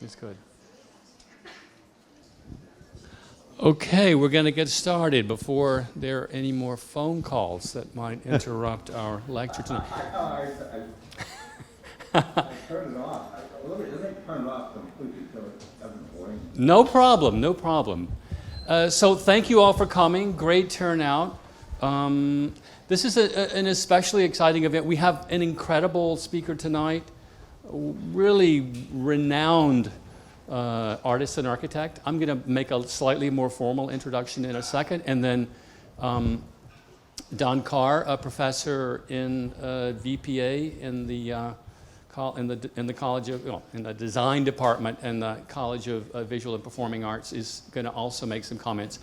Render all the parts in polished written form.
It's good. Okay, we're going to get started before there are any more phone calls that might interrupt our lecture tonight. I turned it off. It doesn't turn it off completely so it doesn't blank. No problem, no problem. So thank you all for coming. Great turnout. This is an especially exciting event. We have an incredible speaker tonight, really renowned artist and architect. I'm going to make a slightly more formal introduction in a second, and then Don Carr, a professor in VPA in the College of, in the Design Department and the College of Visual and Performing Arts, is going to also make some comments.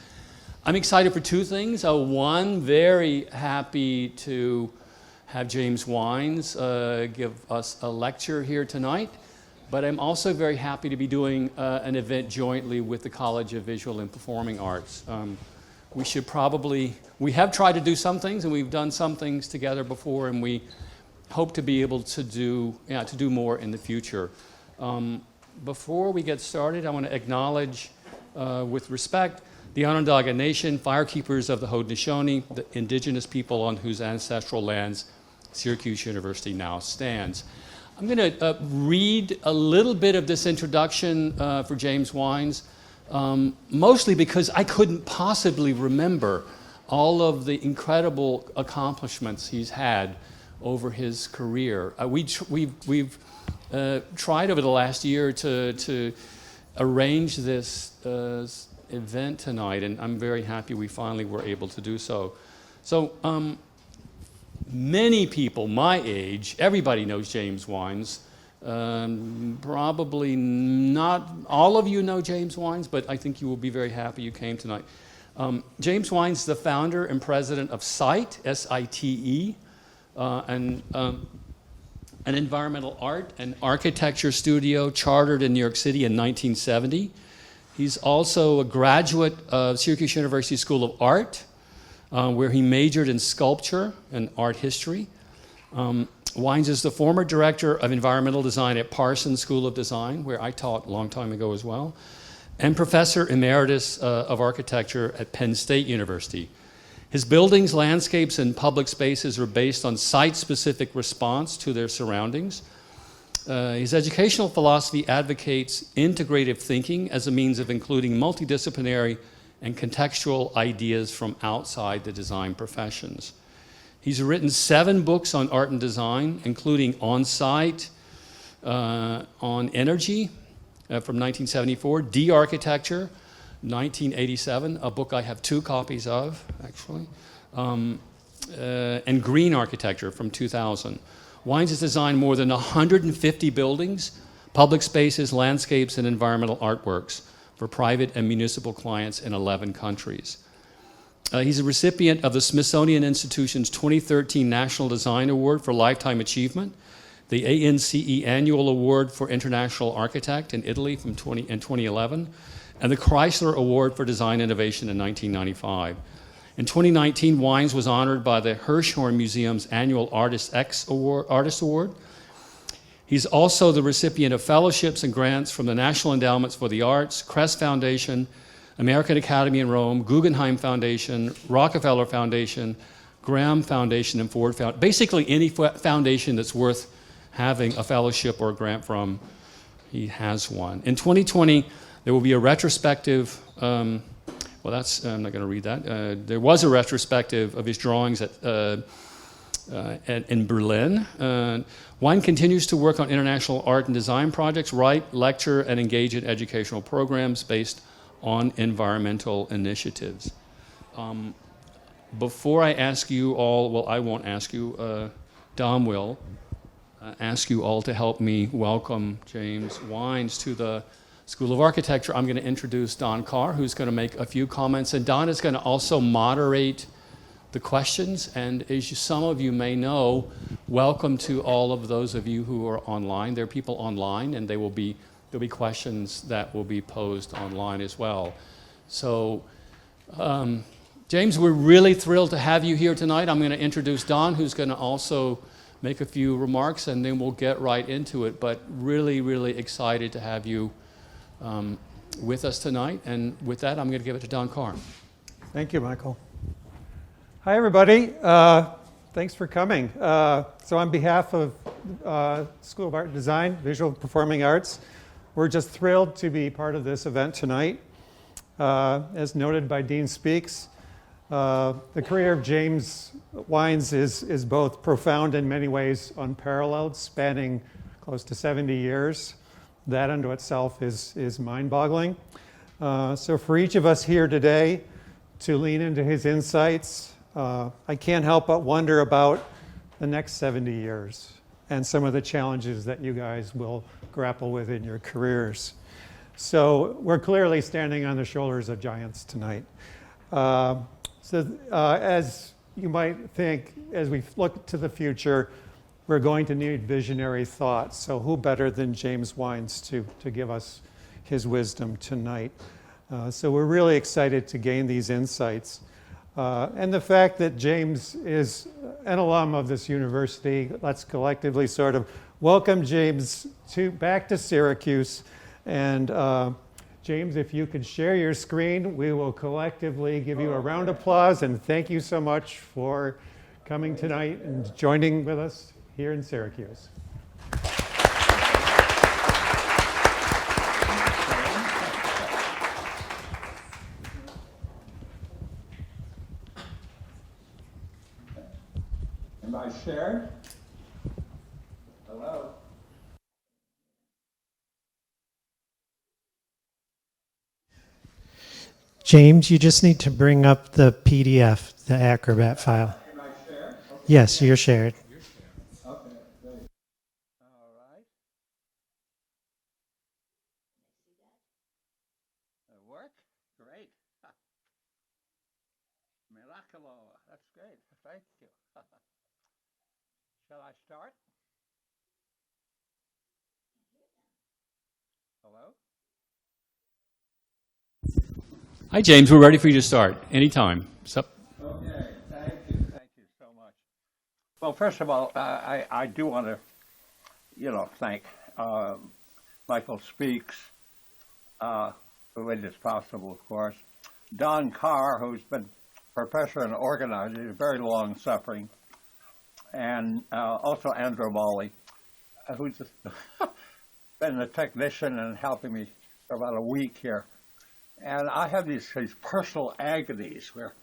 I'm excited for two things. One, very happy to have James Wines give us a lecture here tonight, but I'm also very happy to be doing an event jointly with the College of Visual and Performing Arts. We have tried to do some things, and we've done some things together before, and we hope to be able to do more in the future. Before we get started, I want to acknowledge with respect the Onondaga Nation, firekeepers of the Haudenosaunee, the indigenous people on whose ancestral lands Syracuse University now stands. I'm going to read a little bit of this introduction for James Wines, mostly because I couldn't possibly remember all of the incredible accomplishments he's had over his career. We've tried over the last year to arrange this event tonight, and I'm very happy we finally were able to do so. So many people my age, everybody knows James Wines. Probably not all of you know James Wines, but I think you will be very happy you came tonight. James Wines is the founder and president of SITE, S-I-T-E, an environmental art and architecture studio chartered in New York City in 1970. He's also a graduate of Syracuse University School of Art, where he majored in sculpture and art history. Wines is the former director of environmental design at Parsons School of Design, where I taught a long time ago as well, and professor emeritus of architecture at Penn State University. His buildings, landscapes, and public spaces are based on site-specific response to their surroundings. His educational philosophy advocates integrative thinking as a means of including multidisciplinary and contextual ideas from outside the design professions. He's written 7 books on art and design, including On Site, on Energy from 1974, De-Architecture, 1987, a book I have 2 copies of, actually, and Green Architecture from 2000. Wines has designed more than 150 buildings, public spaces, landscapes, and environmental artworks for private and municipal clients in 11 countries. He's a recipient of the Smithsonian Institution's 2013 National Design Award for Lifetime Achievement, the ANCE Annual Award for International Architect in Italy in 2011, and the Chrysler Award for Design Innovation in 1995. In 2019, Wines was honored by the Hirshhorn Museum's annual Artist Award. He's also the recipient of fellowships and grants from the National Endowments for the Arts, Crest Foundation, American Academy in Rome, Guggenheim Foundation, Rockefeller Foundation, Graham Foundation, and Ford Foundation. Basically any foundation that's worth having a fellowship or a grant from, he has one. In 2020, there will be a retrospective, I'm not going to read that. There was a retrospective of his drawings in Berlin. Wine continues to work on international art and design projects, write, lecture, and engage in educational programs based on environmental initiatives. Before I ask you all, well, I won't ask you, Dom will ask you all to help me welcome James Wines to the School of Architecture. I'm going to introduce Don Carr, who's going to make a few comments, and Don is going to also moderate the questions. And as some of you may know, welcome to all of those of you who are online. There are people online, and there'll be questions that will be posed online as well. So, James, we're really thrilled to have you here tonight. I'm going to introduce Don, who's going to also make a few remarks, and then we'll get right into it. But really, really excited to have you with us tonight. And with that, I'm going to give it to Don Carr. Thank you, Michael. Hi, everybody. Thanks for coming. So on behalf of School of Art and Design, Visual Performing Arts, we're just thrilled to be part of this event tonight. As noted by Dean Speaks, the career of James Wines is both profound in many ways, unparalleled, spanning close to 70 years. That unto itself is mind-boggling. So for each of us here today to lean into his insights, I can't help but wonder about the next 70 years and some of the challenges that you guys will grapple with in your careers. So we're clearly standing on the shoulders of giants tonight. As you might think, as we look to the future, we're going to need visionary thoughts. So who better than James Wines to give us his wisdom tonight? So we're really excited to gain these insights. And the fact that James is an alum of this university, let's collectively sort of welcome James back to Syracuse. And James, if you could share your screen, we will collectively give you a round of applause and thank you so much for coming tonight and joining with us here in Syracuse. Am I shared? Hello? James, you just need to bring up the PDF, the Acrobat file. Am I shared? Okay. Yes, you're shared. Okay, great. All right. It work? Great. Miracolo. That's great. Thank you. Shall I start? Hello? Hi, James. We're ready for you to start anytime. So, Okay, thank you so much. Well, first of all, I do want to, thank Michael Speaks, who made this possible, of course, Don Carr, who's been professor and organizer, very long-suffering, and also Andrew Molly, who's been a technician and helping me for about a week here. And I have these personal agonies where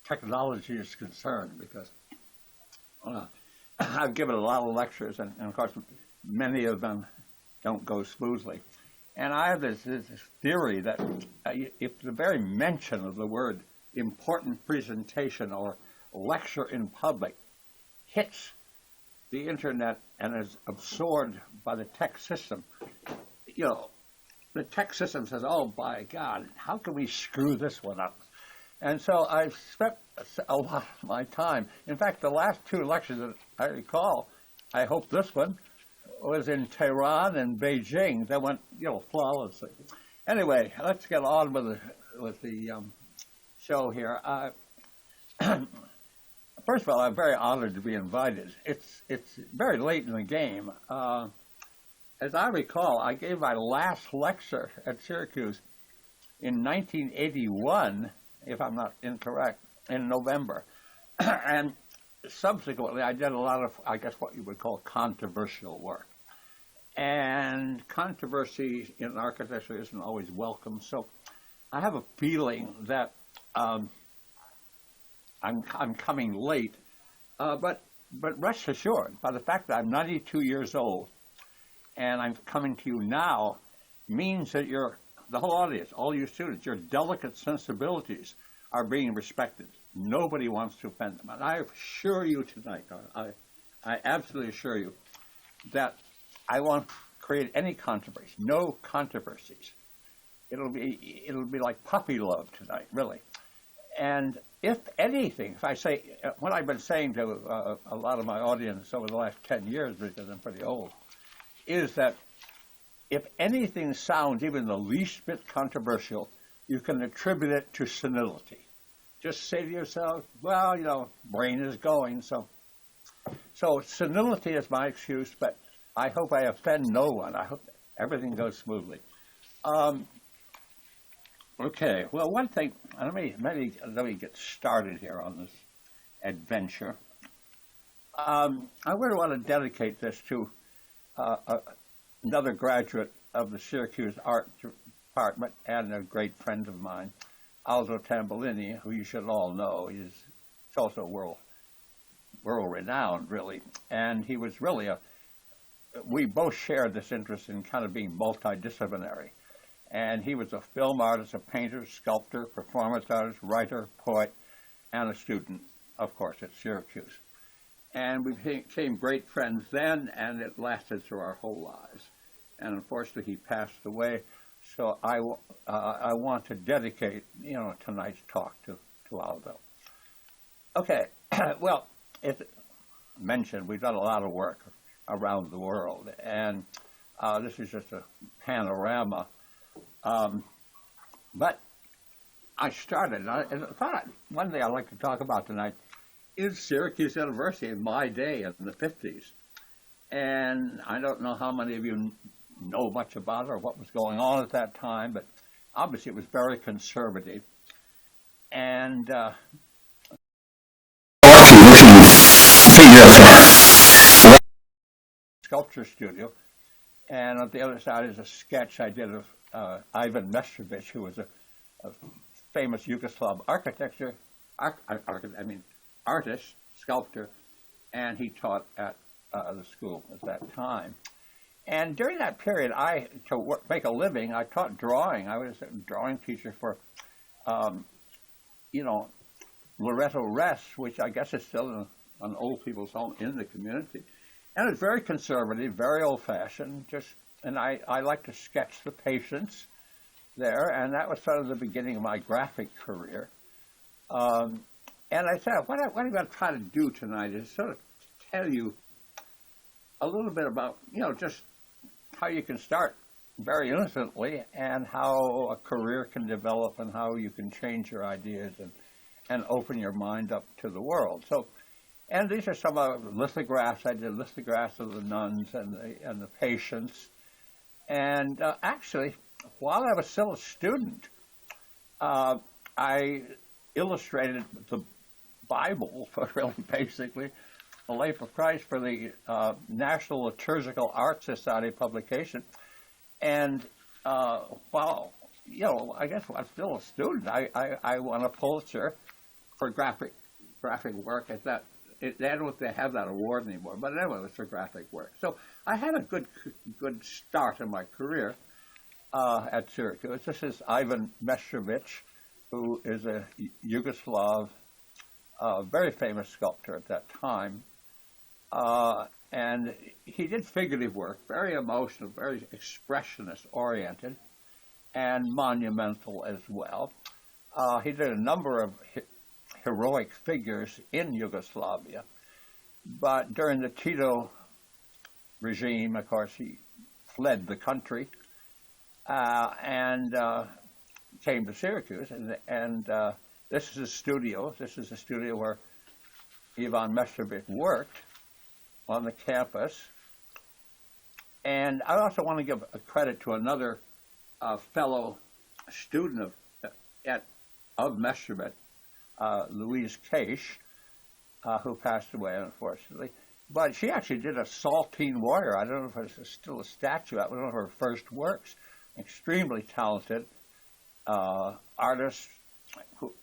technology is concerned because I've given a lot of lectures, and of course, many of them don't go smoothly. And I have this theory that if the very mention of the word important presentation or lecture in public hits the internet and is absorbed by the tech system, the tech system says, oh, my God, how can we screw this one up? And so I've spent a lot of my time. In fact, the last two lectures that I recall, I hope this one, was in Tehran and Beijing. That went, flawlessly. Anyway, let's get on with the show here. First of all, I'm very honored to be invited. It's very late in the game. As I recall, I gave my last lecture at Syracuse in 1981, if I'm not incorrect, in November. And subsequently, I did a lot of, I guess, what you would call controversial work. And controversy in architecture isn't always welcome. So I have a feeling that I'm coming late. But rest assured, by the fact that I'm 92 years old, and I'm coming to you now, means that the whole audience, all you students, your delicate sensibilities are being respected. Nobody wants to offend them. And I assure you tonight, I absolutely assure you, that I won't create any controversy, no controversies. It'll be like puppy love tonight, really. And if anything, if I say, what I've been saying to a lot of my audience over the last 10 years, because I'm pretty old, is that if anything sounds even the least bit controversial, you can attribute it to senility. Just say to yourself, well, brain is going. So senility is my excuse, but I hope I offend no one. I hope everything goes smoothly. Okay, well, one thing, let me get started here on this adventure. I really want to dedicate this to another graduate of the Syracuse Art Department and a great friend of mine, Aldo Tambolini, who you should all know. He's also world renowned, really. And he was really we both shared this interest in kind of being multidisciplinary. And he was a film artist, a painter, sculptor, performance artist, writer, poet, and a student, of course, at Syracuse. And we became great friends then, and it lasted through our whole lives. And unfortunately, he passed away. So I want to dedicate, tonight's talk to Aldo. Okay, well, as mentioned, we've done a lot of work around the world, and this is just a panorama. But I started, and I thought one thing I'd like to talk about tonight is Syracuse University in my day in the 50s. And I don't know how many of you know much about it or what was going on at that time, but obviously it was very conservative. And sculpture studio, and on the other side is a sketch I did of Ivan Mestrovich, who was a famous Yugoslav artist, sculptor, and he taught at the school at that time. And during that period, make a living, I taught drawing. I was a drawing teacher for, Loretto Rest, which I guess is still an old people's home in the community. And it was very conservative, very old-fashioned, and I like to sketch the patients there, and that was sort of the beginning of my graphic career. And I said, what I'm going to try to do tonight is sort of tell you a little bit about, just how you can start very innocently and how a career can develop and how you can change your ideas and open your mind up to the world. So, and these are some of the lithographs. I did lithographs of the nuns and the patients. And actually, while I was still a student, I illustrated the Bible, really basically, the life of Christ, for the National Liturgical Art Society publication. And while, I guess I'm still a student, I won a Pulitzer for graphic work at that. They don't have that award anymore, but anyway, it was for graphic work. So I had a good start in my career at Syracuse. This is Ivan Mestrovich, who is a Yugoslav, very famous sculptor at that time. And he did figurative work, very emotional, very expressionist-oriented, and monumental as well. He did a number of heroic figures in Yugoslavia, but during the Tito regime, of course, he fled the country and came to Syracuse, and this is a studio. This is a studio where Ivan Mestrovich worked on the campus. And I also want to give a credit to another fellow student of Mestrovich, Louise Case, who passed away, unfortunately. But she actually did a Saltine Warrior. I don't know if it's still a statue. That was one of her first works. Extremely talented artist,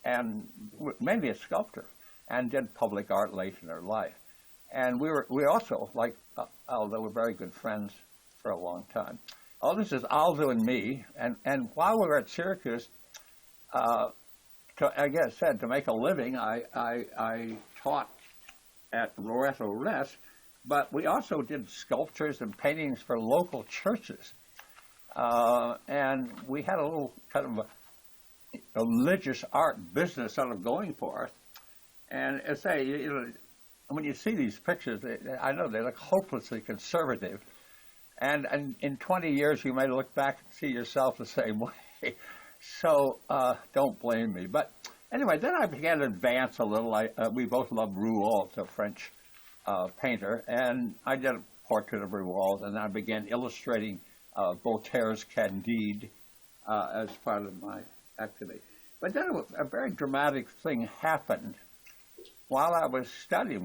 and mainly a sculptor, and did public art late in her life. And we also, like Aldo, were very good friends for a long time. Oh, this is Aldo and me, and while we were at Syracuse, to make a living, I taught at Loretto Rest, but we also did sculptures and paintings for local churches. And we had a little kind of a religious art business sort of going for us. And as I say, when you see these pictures, I know they look hopelessly conservative. And in 20 years, you may look back and see yourself the same way. So don't blame me. But anyway, then I began to advance a little. We both loved Rouault, a French painter, and I did a portrait of Rouault, and I began illustrating Voltaire's Candide as part of my activity. But then a very dramatic thing happened while I was studying.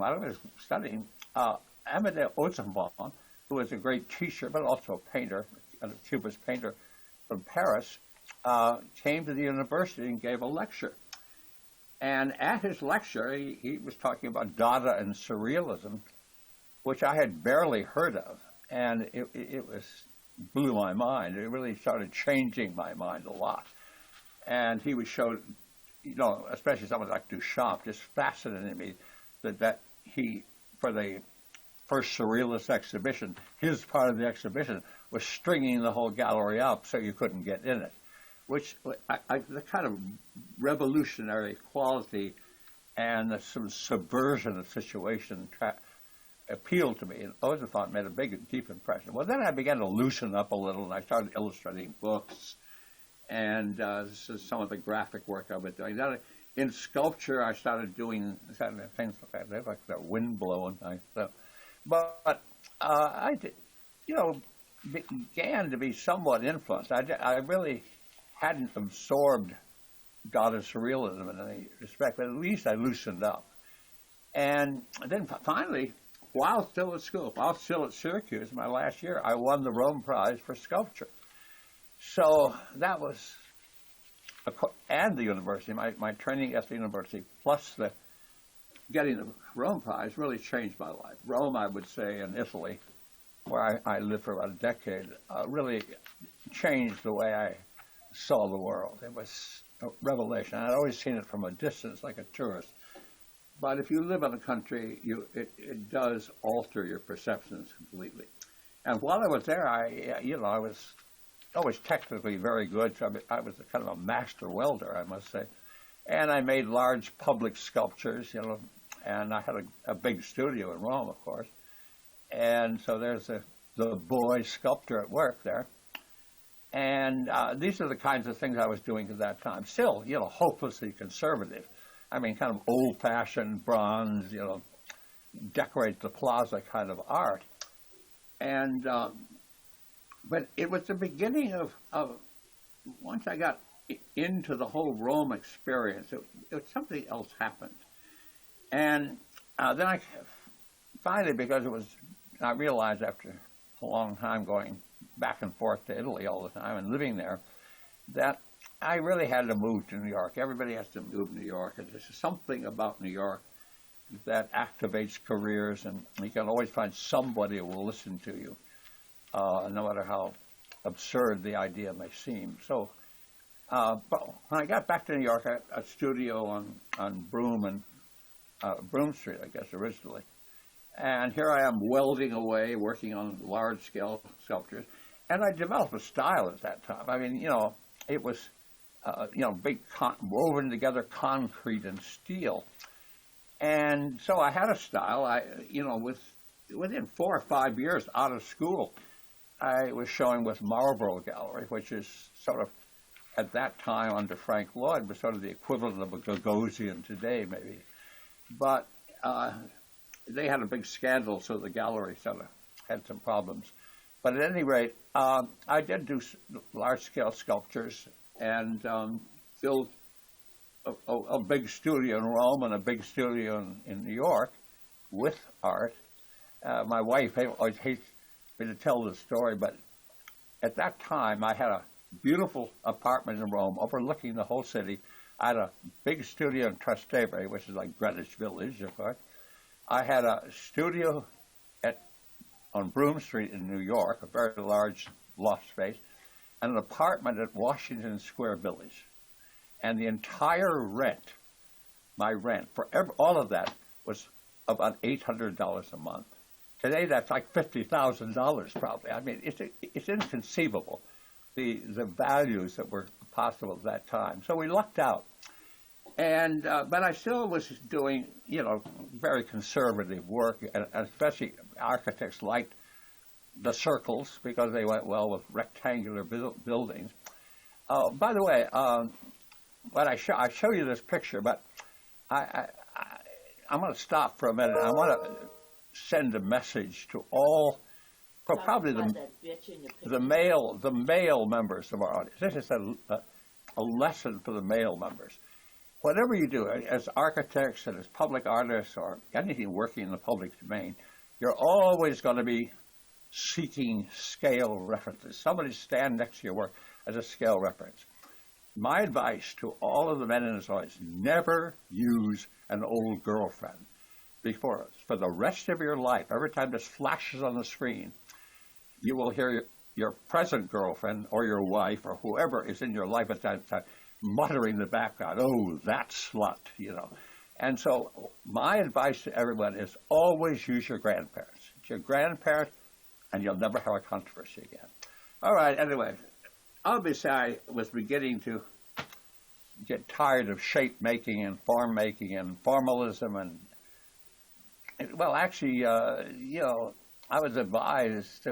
Amadeo Ozenbaum, who was a great teacher but also a painter, a Cubist painter from Paris, came to the university and gave a lecture. And at his lecture, he was talking about Dada and Surrealism, which I had barely heard of. And it blew my mind. It really started changing my mind a lot. And he would show, especially someone like Duchamp, just fascinated me that he, for the first Surrealist exhibition, his part of the exhibition was stringing the whole gallery up so you couldn't get in it, which the kind of revolutionary quality and some subversion of situation appealed to me, and Ozenfant made a big and deep impression. Well, then I began to loosen up a little, and I started illustrating books, and this is some of the graphic work I've been doing. Then in sculpture, I started doing things like the wind blowing. But I did, began to be somewhat influenced. I really hadn't absorbed Dada Surrealism in any respect, but at least I loosened up. And then finally, while still at school, while still at Syracuse, my last year, I won the Rome Prize for sculpture. So that was, and the university, my training at the university, plus getting the Rome Prize really changed my life. Rome, I would say, and Italy, where I lived for about a decade, really changed the way I saw the world. It was a revelation. I'd always seen it from a distance, like a tourist. But if you live in a country, it does alter your perceptions completely. And while I was there, I was always technically very good. So I was kind of a master welder, I must say. And I made large public sculptures, and I had a big studio in Rome, of course. And so there's the boy sculptor at work there. And these are the kinds of things I was doing at that time. Still, hopelessly conservative. I mean, kind of old-fashioned bronze, decorate the plaza kind of art. And but it was the beginning of once I got into the whole Rome experience, something else happened. And then I finally, because I realized after a long time going back and forth to Italy all the time and living there, that I really had to move to New York. Everybody has to move to New York. And there's something about New York that activates careers, and you can always find somebody who will listen to you, no matter how absurd the idea may seem. So but when I got back to New York, I had a studio on Broome Street, I guess, originally. And here I am welding away, working on large-scale sculptures. And I developed a style at that time. I mean, it was, big woven together concrete and steel. And so I had a style. Within 4 or 5 years out of school, I was showing with Marlborough Gallery, which is sort of, at that time under Frank Lloyd, was sort of the equivalent of a Gagosian today, maybe. But they had a big scandal, so the gallery sort of had some problems. But at any rate, I did do large-scale sculptures and built a big studio in Rome and a big studio in New York with art. My wife always hates me to tell this story, but at that time I had a beautiful apartment in Rome overlooking the whole city. I had a big studio in Trastevere, which is like Greenwich Village, of course. I had a studio on Broome Street in New York, a very large loft space, and an apartment at Washington Square Village. And the entire rent, my rent, for all of that was about $800 a month. Today, that's like $50,000 probably. I mean, it's inconceivable, the values that were possible at that time. So we lucked out. And but I still was doing, very conservative work, and especially architects liked the circles because they went well with rectangular buildings. By the way, I show you this picture, but I'm going to stop for a minute. I want to send a message to all well, probably the male members of our audience. This is a lesson for the male members. Whatever you do, as architects and as public artists or anything working in the public domain, you're always going to be seeking scale references. Somebody stand next to your work as a scale reference. My advice to all of the men in this audience, never use an old girlfriend. For the rest of your life, every time this flashes on the screen, you will hear your present girlfriend or your wife or whoever is in your life at that time muttering in the background, "Oh, that slut," you know. And so my advice to everyone is always use your grandparents. It's your grandparents, and you'll never have a controversy again. All right, anyway, obviously I was beginning to get tired of shape making and form making and formalism well, actually, you know, I was advised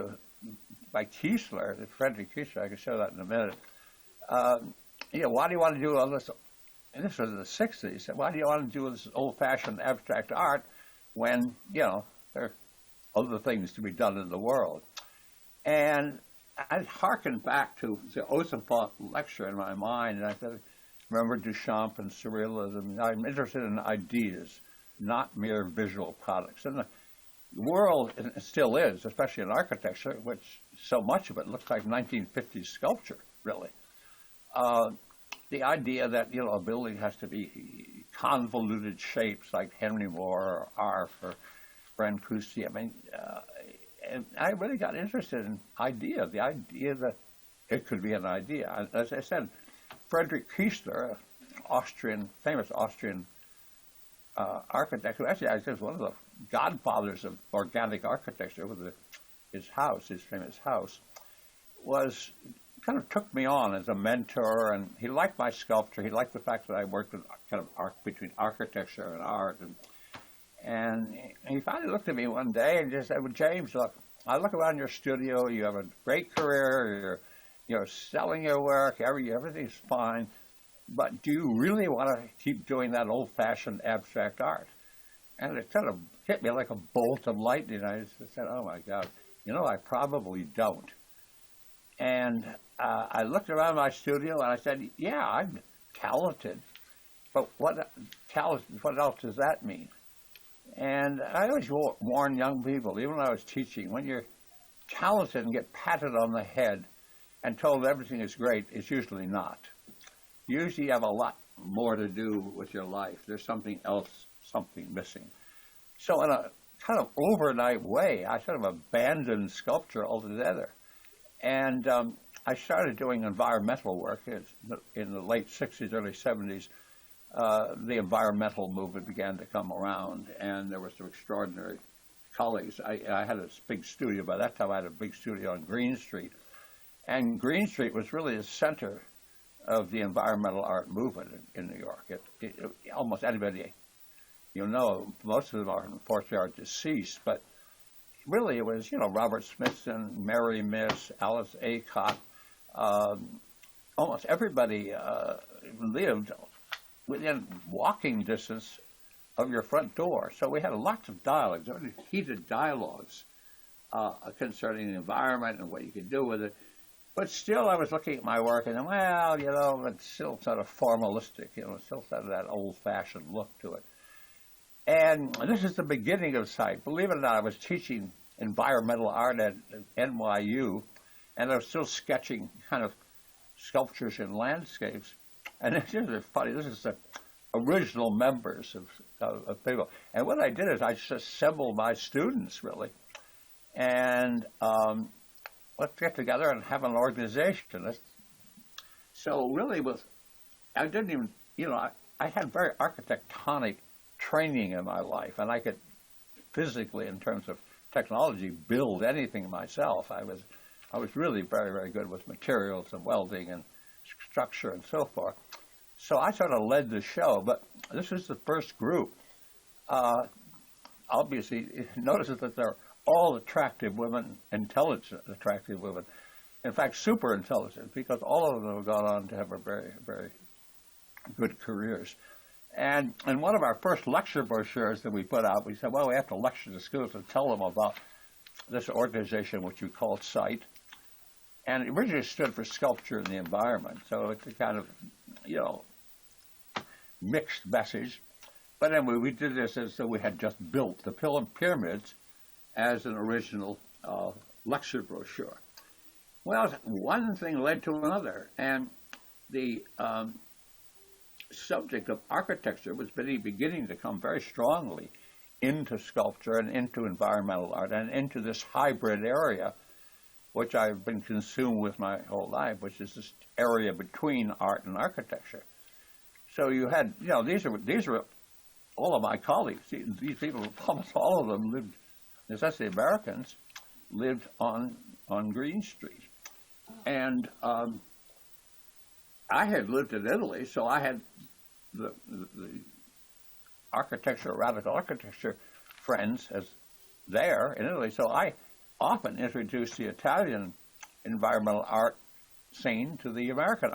by Kiesler, Frederick Kiesler, I can show that in a minute. You know, why do you want to do all this? And this was in the 60s. Why do you want to do this old-fashioned abstract art when, you know, there are other things to be done in the world? And I harkened back to the Ozenfant lecture in my mind, and I said, remember Duchamp and surrealism. I'm interested in ideas, not mere visual products. And the world still is, especially in architecture, which so much of it looks like 1950s sculpture, really. The idea that, you know, a building has to be convoluted shapes like Henry Moore or Arf or Brancusi. I mean, and I really got interested in the idea that it could be an idea. As I said, Frederick Kiesler, famous Austrian architect, who actually I guess was one of the godfathers of organic architecture with his famous house, kind of took me on as a mentor, and he liked my sculpture. He liked the fact that I worked with kind of between architecture and art, and he finally looked at me one day and just said, "Well, James, look, I look around your studio. You have a great career. You're selling your work. Everything's fine. But do you really want to keep doing that old-fashioned abstract art?" And it kind of hit me like a bolt of lightning. I just said, "Oh, my God, you know, I probably don't." And I looked around my studio and I said, "Yeah, I'm talented, but what else does that mean?" And I always warn young people, even when I was teaching, when you're talented and get patted on the head and told everything is great, it's usually not. Usually you have a lot more to do with your life. There's something else, something missing. So in a kind of overnight way, I sort of abandoned sculpture altogether. And I started doing environmental work in the late 60s, early 70s. The environmental movement began to come around, and there were some extraordinary colleagues. I had a big studio. By that time, I had a big studio on Green Street. And Green Street was really the center of the environmental art movement in New York. Almost anybody, you know, most of them unfortunately are deceased, but really it was, you know, Robert Smithson, Mary Miss, Alice Aycock. Almost everybody lived within walking distance of your front door. So we had lots of dialogues, very heated dialogues concerning the environment and what you could do with it. But still, I was looking at my work and, well, you know, it's still sort of formalistic, you know, still sort of that old-fashioned look to it. And this is the beginning of sight. Believe it or not, I was teaching environmental art at NYU, and I was still sketching kind of sculptures and landscapes. And this is funny. This is the original members of people. And what I did is I just assembled my students, really, and let's get together and have an organization. So really, I didn't even, you know, I had very architectonic training in my life, and I could physically, in terms of technology, build anything myself. I was really very, very good with materials and welding and structure and so forth. So I sort of led the show, but this is the first group. Obviously, notice that they're all attractive women, intelligent, attractive women. In fact, super intelligent, because all of them have gone on to have a very, very good careers. And in one of our first lecture brochures that we put out, we said, well, we have to lecture the schools and tell them about this organization, which we called SITE, and it originally stood for Sculpture in the Environment. So it's a kind of, mixed message. But anyway, we did this as though we had just built the pyramids as an original lecture brochure. Well, one thing led to another, and the subject of architecture was beginning to come very strongly into sculpture and into environmental art and into this hybrid area, which I've been consumed with my whole life, which is this area between art and architecture. So you had, these were all of my colleagues. These people, almost all of them lived, especially Americans, lived on Green Street. And I had lived in Italy, so I had the architecture, radical architecture friends as there in Italy. So I often introduced the Italian environmental art scene to the American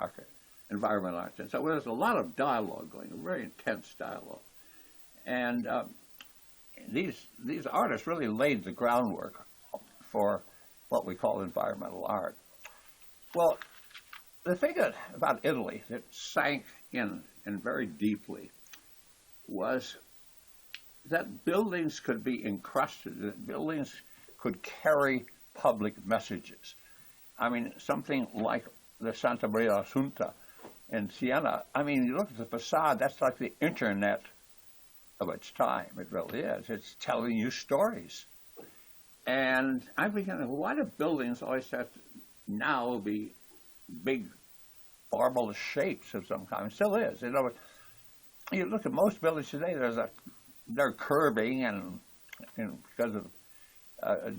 environmental art scene. So there was a lot of dialogue going, a very intense dialogue. And these artists really laid the groundwork for what we call environmental art. Well, the thing about Italy that sank in very deeply was that buildings could be encrusted, that buildings could carry public messages. I mean, something like the Santa Maria Assunta in Siena, I mean, you look at the facade, that's like the internet of its time. It really is. It's telling you stories. And I began to, why do buildings always have to now be big, formal shapes of some kind? It still is. You look at most buildings today, they're curving and because of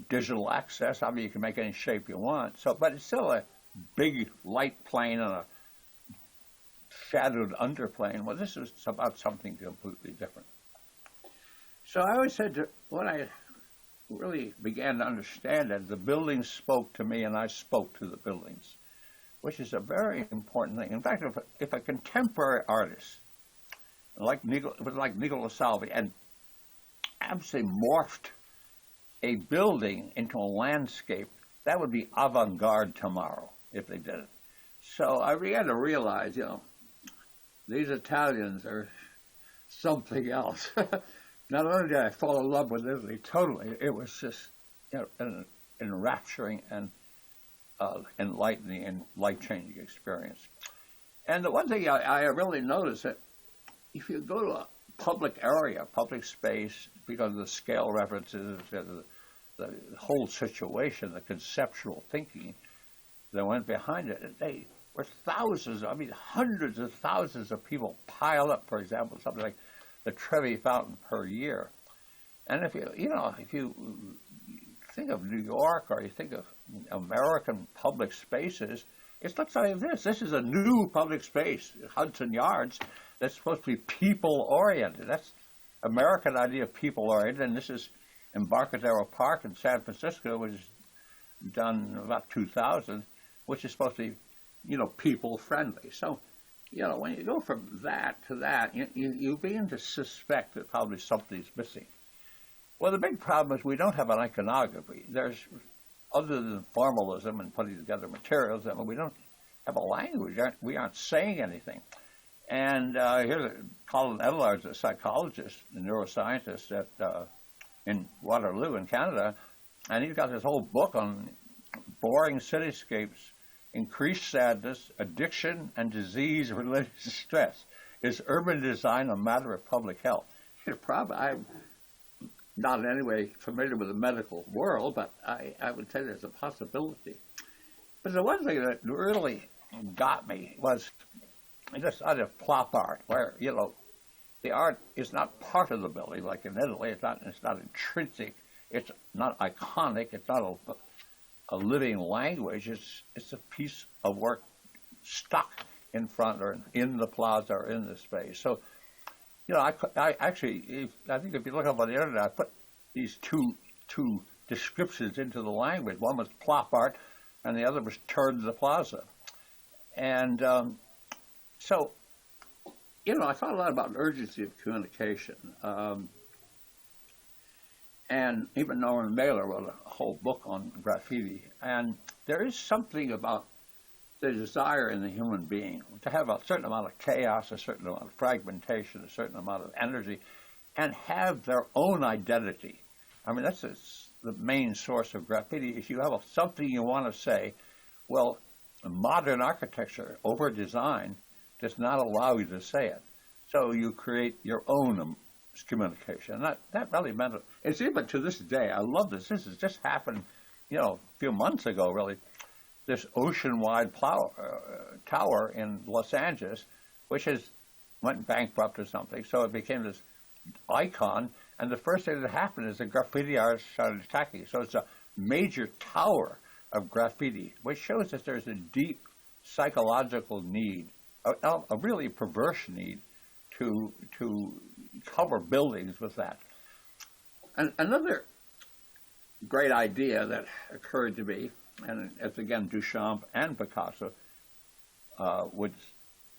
digital access, I mean, you can make any shape you want. So, but it's still a big light plane and a shadowed underplane. Well, this is about something completely different. So I always said that when I really began to understand that the buildings spoke to me and I spoke to the buildings, which is a very important thing. In fact, if a contemporary artist like Nicola Salvi and absolutely morphed a building into a landscape, that would be avant-garde tomorrow if they did it. So I began to realize, these Italians are something else. Not only did I fall in love with Italy totally, it was just an enrapturing and enlightening and life-changing experience. And the one thing I really noticed that if you go to a public area, public space, because of the scale references, the whole situation, the conceptual thinking that went behind it, they were thousands, I mean hundreds of thousands of people piled up, for example, something like the Trevi Fountain per year. And if you think of New York or you think of American public spaces, it looks like this. This is a new public space, Hudson Yards, that's supposed to be people-oriented. That's American idea of people-oriented, and this is Embarcadero Park in San Francisco, which is done about 2000, which is supposed to be, people-friendly. So, when you go from that to that, you begin to suspect that probably something's missing. Well, the big problem is we don't have an iconography. There's, other than formalism and putting together materials, we don't have a language. We aren't saying anything. And here's Colin Edelard's a psychologist, a neuroscientist in Waterloo in Canada, and he's got this whole book on boring cityscapes, increased sadness, addiction, and disease-related stress. Is urban design a matter of public health? I'm not in any way familiar with the medical world, but I would say there's a possibility. But the one thing that really got me was this idea of plop art, where, the art is not part of the building, like in Italy. It's not intrinsic. It's not iconic. It's not a living language. It's a piece of work stuck in front or in the plaza or in the space. So, I think if you look up on the internet, I put these two descriptions into the language. One was plop art, and the other was turn the plaza. And so, I thought a lot about urgency of communication. And even Norman Mailer wrote a whole book on graffiti. And there is something about the desire in the human being to have a certain amount of chaos, a certain amount of fragmentation, a certain amount of energy, and have their own identity. I mean, that's the main source of graffiti. If you have something you want to say, well, modern architecture, over design, does not allow you to say it. So you create your own communication. And that really meant it. It's even to this day. I love this. This has just happened, a few months ago, really. This ocean-wide tower in Los Angeles, which went bankrupt or something. So it became this icon. And the first thing that happened is the graffiti artists started attacking. So it's a major tower of graffiti, which shows that there's a deep psychological need, a really perverse need, to cover buildings with that. And another great idea that occurred to me, and it's again Duchamp and Picasso would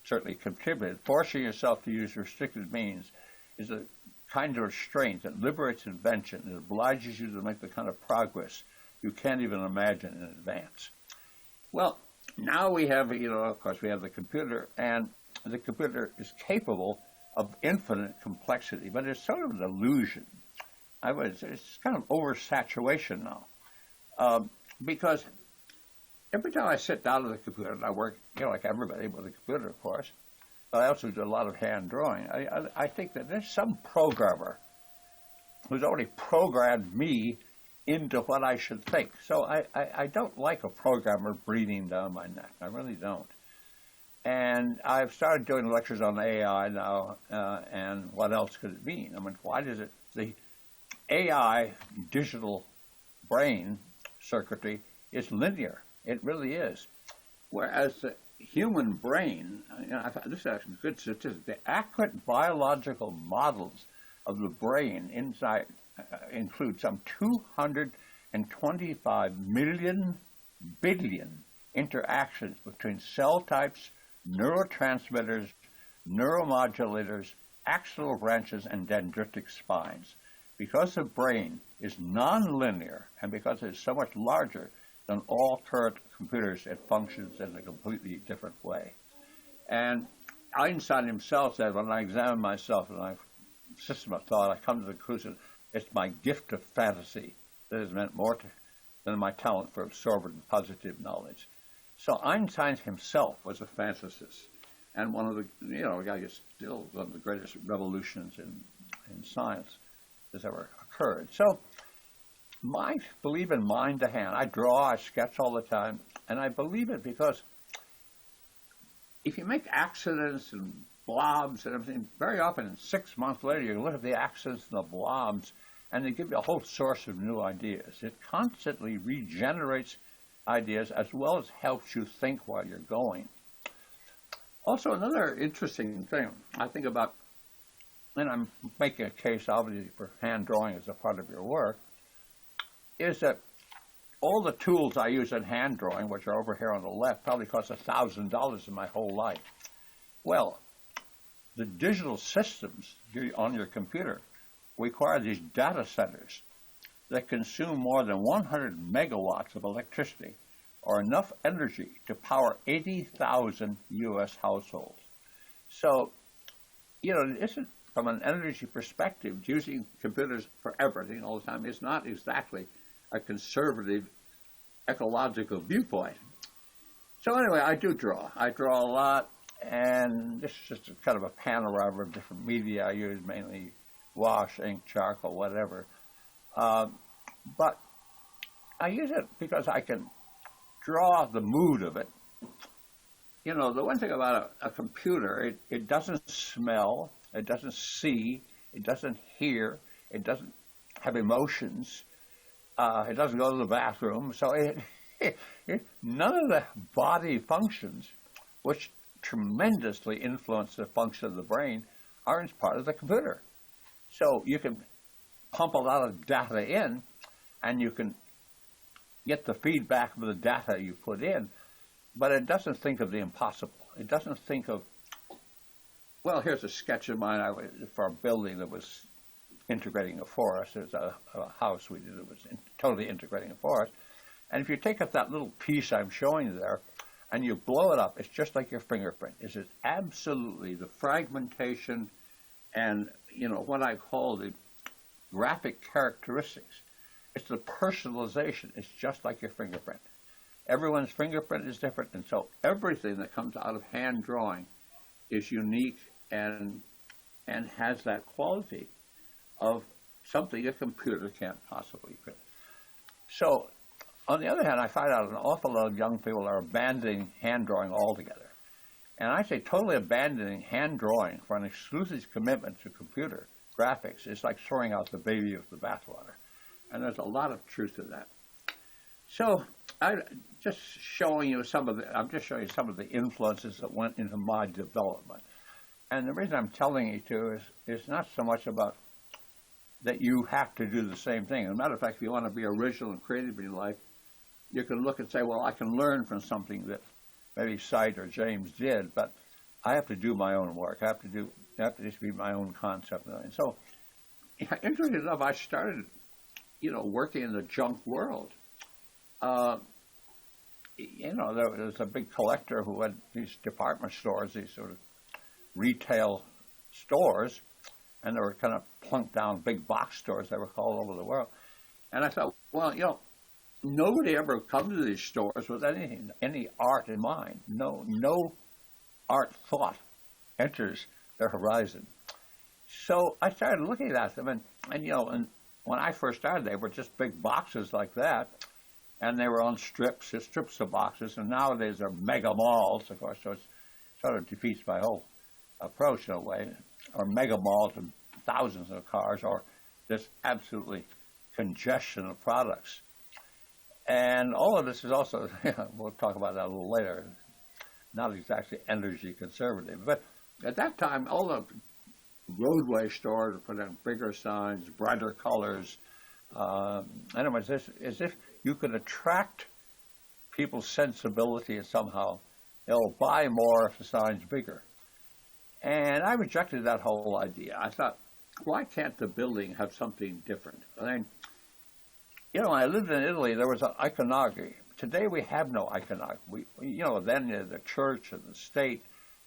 certainly contribute, forcing yourself to use restricted means is a kind of restraint that liberates invention. It obliges you to make the kind of progress you can't even imagine in advance. Well, now we have, of course, we have the computer, and the computer is capable of infinite complexity, but it's sort of an illusion. It's kind of oversaturation now, because every time I sit down at the computer, and I work, like everybody with a computer, of course, but I also do a lot of hand drawing. I think that there's some programmer who's already programmed me into what I should think. So I don't like a programmer breathing down my neck. I really don't. And I've started doing lectures on AI now, and what else could it mean? I mean, why does the AI digital brain circuitry is linear. It really is. Whereas the human brain, this is actually a good statistic, the accurate biological models of the brain inside include some 225 billion interactions between cell types, neurotransmitters, neuromodulators, axonal branches, and dendritic spines. Because the brain is nonlinear and because it's so much larger than all current computers, it functions in a completely different way. And Einstein himself said, when I examine myself in my system of thought, I come to the conclusion it's my gift of fantasy that has meant more than my talent for absorbent positive knowledge. So Einstein himself was a fantasist, and one of the, a guy who's still one of the greatest revolutions in science that's ever occurred. So I believe in mind to hand. I draw, I sketch all the time, and I believe it because if you make accidents and blobs and everything, very often 6 months later you look at the accidents and the blobs and they give you a whole source of new ideas. It constantly regenerates ideas as well as helps you think while you're going. Also, another interesting thing I think about, and I'm making a case obviously for hand drawing as a part of your work, is that all the tools I use in hand drawing, which are over here on the left, probably cost $1,000 in my whole life. Well, the digital systems on your computer require these data centers that consume more than 100 megawatts of electricity, or enough energy to power 80,000 U.S. households. So, it isn't, from an energy perspective, using computers for everything all the time is not exactly a conservative ecological viewpoint. So anyway, I do draw. I draw a lot, and this is just a kind of a panorama of different media I use, mainly wash, ink, charcoal, whatever. But I use it because I can draw the mood of it. The one thing about a computer, it doesn't smell, it doesn't see, it doesn't hear, it doesn't have emotions, it doesn't go to the bathroom. So none of the body functions, which tremendously influence the function of the brain, are as part of the computer. So you can pump a lot of data in, and you can get the feedback of the data you put in, but it doesn't think of the impossible. It doesn't think of, well, here's a sketch of mine for a building that was integrating a forest. There's a house we did that was totally integrating a forest. And if you take up that little piece I'm showing you there, and you blow it up, it's just like your fingerprint. It's just absolutely the fragmentation and, what I call the graphic characteristics. It's the personalization. It's just like your fingerprint. Everyone's fingerprint is different, and so everything that comes out of hand drawing is unique and has that quality of something a computer can't possibly print. So, on the other hand, I find out an awful lot of young people are abandoning hand drawing altogether. And I say totally abandoning hand drawing for an exclusive commitment to computer graphics is like throwing out the baby with the bathwater. And there's a lot of truth to that. So I'm just showing you some of the influences that went into my development. And the reason I'm telling you to is not so much about that you have to do the same thing. As a matter of fact, if you want to be original and creative in your life, you can look and say, well, I can learn from something that maybe Sight or James did, but I have to do my own work. I have to just be my own concept. And so, interestingly enough, I started, working in the junk world. There was a big collector who had these department stores, these sort of retail stores, and they were kind of plunked down big box stores. They were all over the world. And I thought, well, nobody ever comes to these stores with any art in mind. No art thought enters their horizon. So I started looking at them, and when I first started, they were just big boxes like that, and they were on strips of boxes, and nowadays they're mega malls, of course, so it sort of defeats my whole approach in a way, or mega malls and thousands of cars, or this absolutely congestion of products. And all of this is also, we'll talk about that a little later, not exactly energy conservative. But at that time, all the roadway stores would put in bigger signs, brighter colors. Anyways, as if you could attract people's sensibility and somehow they'll buy more if the sign's bigger. And I rejected that whole idea. I thought, why can't the building have something different? I mean, when I lived in Italy, there was an iconography. Today we have no iconography. Then the church and the state,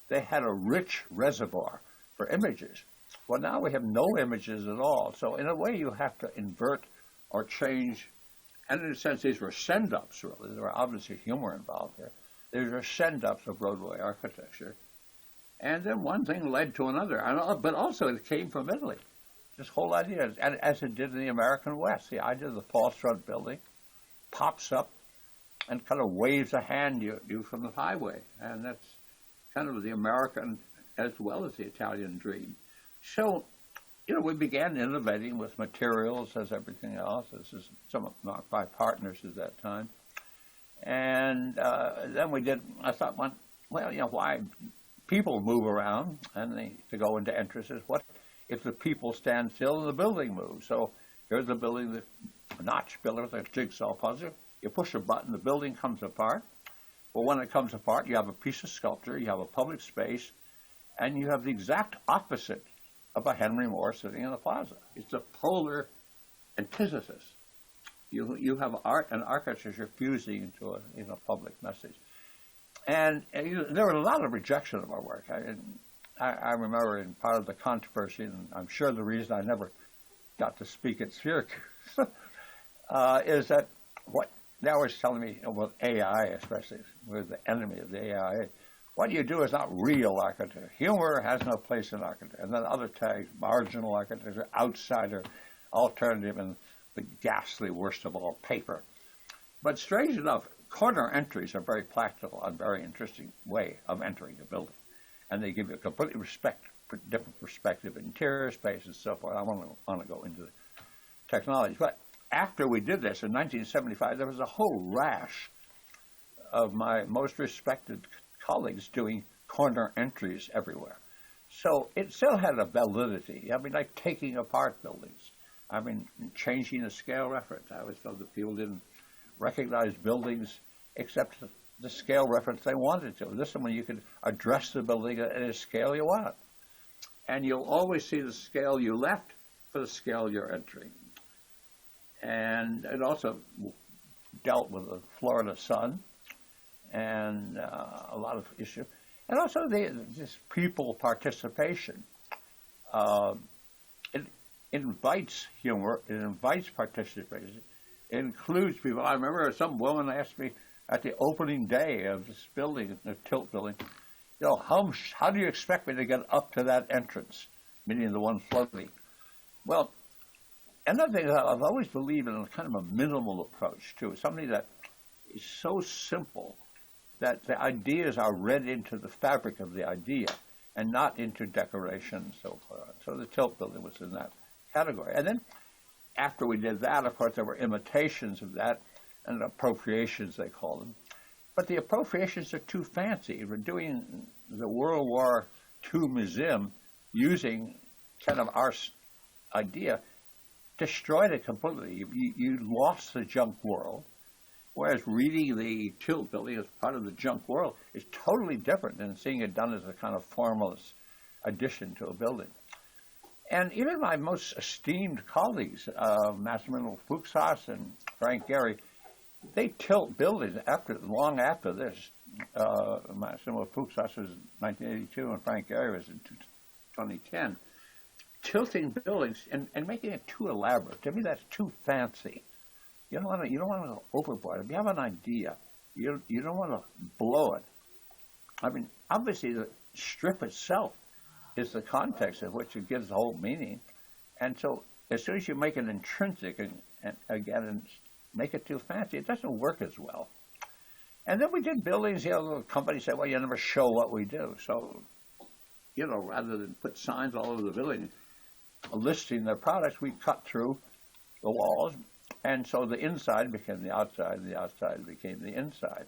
they had a rich reservoir for images. Well, now we have no images at all. So in a way, you have to invert or change. And in a sense, these were send-ups, really. There were obviously humor involved here. These were send-ups of roadway architecture. And then one thing led to another. But also it came from Italy. This whole idea, as it did in the American West. The idea of the false front building pops up and kind of waves a hand you from the highway. And that's kind of the American as well as the Italian dream. So, we began innovating with materials as everything else. This is some of my partners at that time. And then I thought, why people move around and to go into entrances. What if the people stand still and the building moves? So here's the building, the notch builder with a jigsaw puzzle. You push a button, the building comes apart. Well, when it comes apart, you have a piece of sculpture, you have a public space, and you have the exact opposite of a Henry Moore sitting in a plaza. It's a polar antithesis. You have art and architecture fusing into a public message. And there was a lot of rejection of our work. I remember in part of the controversy, and I'm sure the reason I never got to speak at Syracuse is that what they always telling me, with AI especially, we're the enemy of the AI. What you do is not real architecture. Humor has no place in architecture. And then other tags, marginal architecture, outsider, alternative, and the ghastly worst of all, paper. But strange enough, corner entries are very practical and very interesting way of entering a building. And they give you a completely different perspective, interior space and so forth. I want to go into the technology. But after we did this in 1975, there was a whole rash of my most respected colleagues doing corner entries everywhere. So it still had a validity. I mean, like taking apart buildings. I mean, changing the scale reference. I always felt that people didn't recognize buildings except the scale reference they wanted to. This is when you could address the building at a scale you want. And you'll always see the scale you left for the scale you're entering. And it also dealt with the Florida sun and a lot of issues. And also this people participation. It invites humor, it invites participation, it includes people. I remember some woman asked me at the opening day of this building, the Tilt building, how do you expect me to get up to that entrance, meaning the one floating? Well, another thing, I've always believed in a kind of a minimal approach, too, something that is so simple that the ideas are read into the fabric of the idea and not into decoration and so forth. So the Tilt building was in that category. And then after we did that, of course, there were imitations of that and appropriations, they call them. But the appropriations are too fancy. We're doing the World War II museum using kind of our idea, destroyed it completely. You lost the junk world, whereas reading the Tilt building as part of the junk world is totally different than seeing it done as a kind of formalist addition to a building. And even my most esteemed colleagues, Massimiliano Fuchsas and Frank Gehry, they tilt buildings long after this. Massimiliano Fuchsas was in 1982 and Frank Gehry was in 2010. Tilting buildings and making it too elaborate. To me, that's too fancy. You don't want to go overboard. If you have an idea, you don't want to blow it. I mean, obviously, the strip itself is the context of which it gives the whole meaning. And so, as soon as you make it intrinsic and make it too fancy, it doesn't work as well. And then we did buildings. The company said, "Well, you never show what we do." So, rather than put signs all over the building listing their products, we cut through the walls. And so the inside became the outside, and the outside became the inside.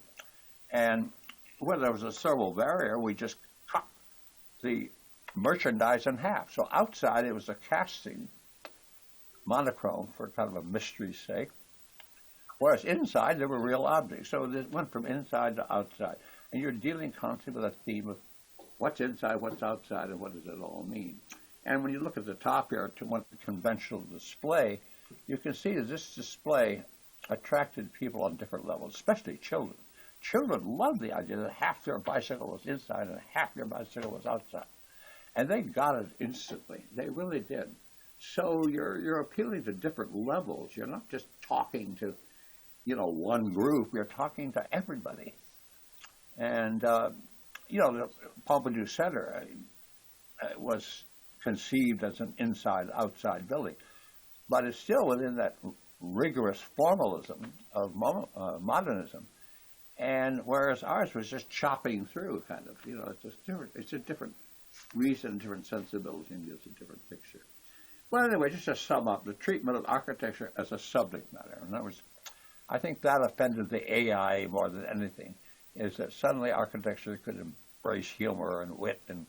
And where there was a thermal barrier, we just cut the merchandise in half. So outside, it was a casting, monochrome for kind of a mystery's sake. Whereas inside, there were real objects. So it went from inside to outside. And you're dealing constantly with a theme of what's inside, what's outside, and what does it all mean. And when you look at the top here to what the conventional display, you can see that this display attracted people on different levels, especially children. Children love the idea that half their bicycle was inside and half their bicycle was outside. And they got it instantly. They really did. So you're appealing to different levels. You're not just talking to, one group. You're talking to everybody. And, the Pompidou Center was conceived as an inside-outside building. But it's still within that rigorous formalism of modernism. And whereas ours was just chopping through, kind of, it's just different. It's a different reason, different sensibility, and it's a different picture. Well, anyway, just to sum up, the treatment of architecture as a subject matter. In other words, I think that offended the AI more than anything, is that suddenly architecture could embrace humor and wit, and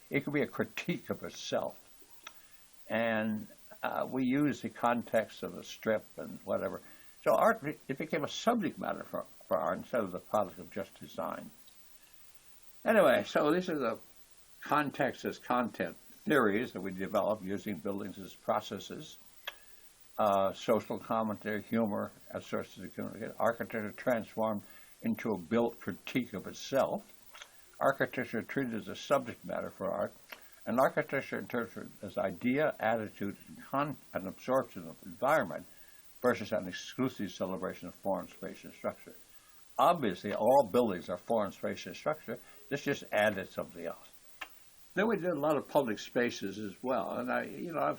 it could be a critique of itself. And we use the context of the strip and whatever. So art, it became a subject matter for art instead of the product of just design. Anyway, so these are the context as content theories that we developed using buildings as processes, social commentary, humor as sources of communication, architecture transformed into a built critique of itself, architecture treated as a subject matter for art, and architecture interpreted as idea, attitude, and absorption of environment versus an exclusive celebration of form, space, and structure. Obviously, all buildings are form, space, and structure. This just added something else. Then we did a lot of public spaces as well. And I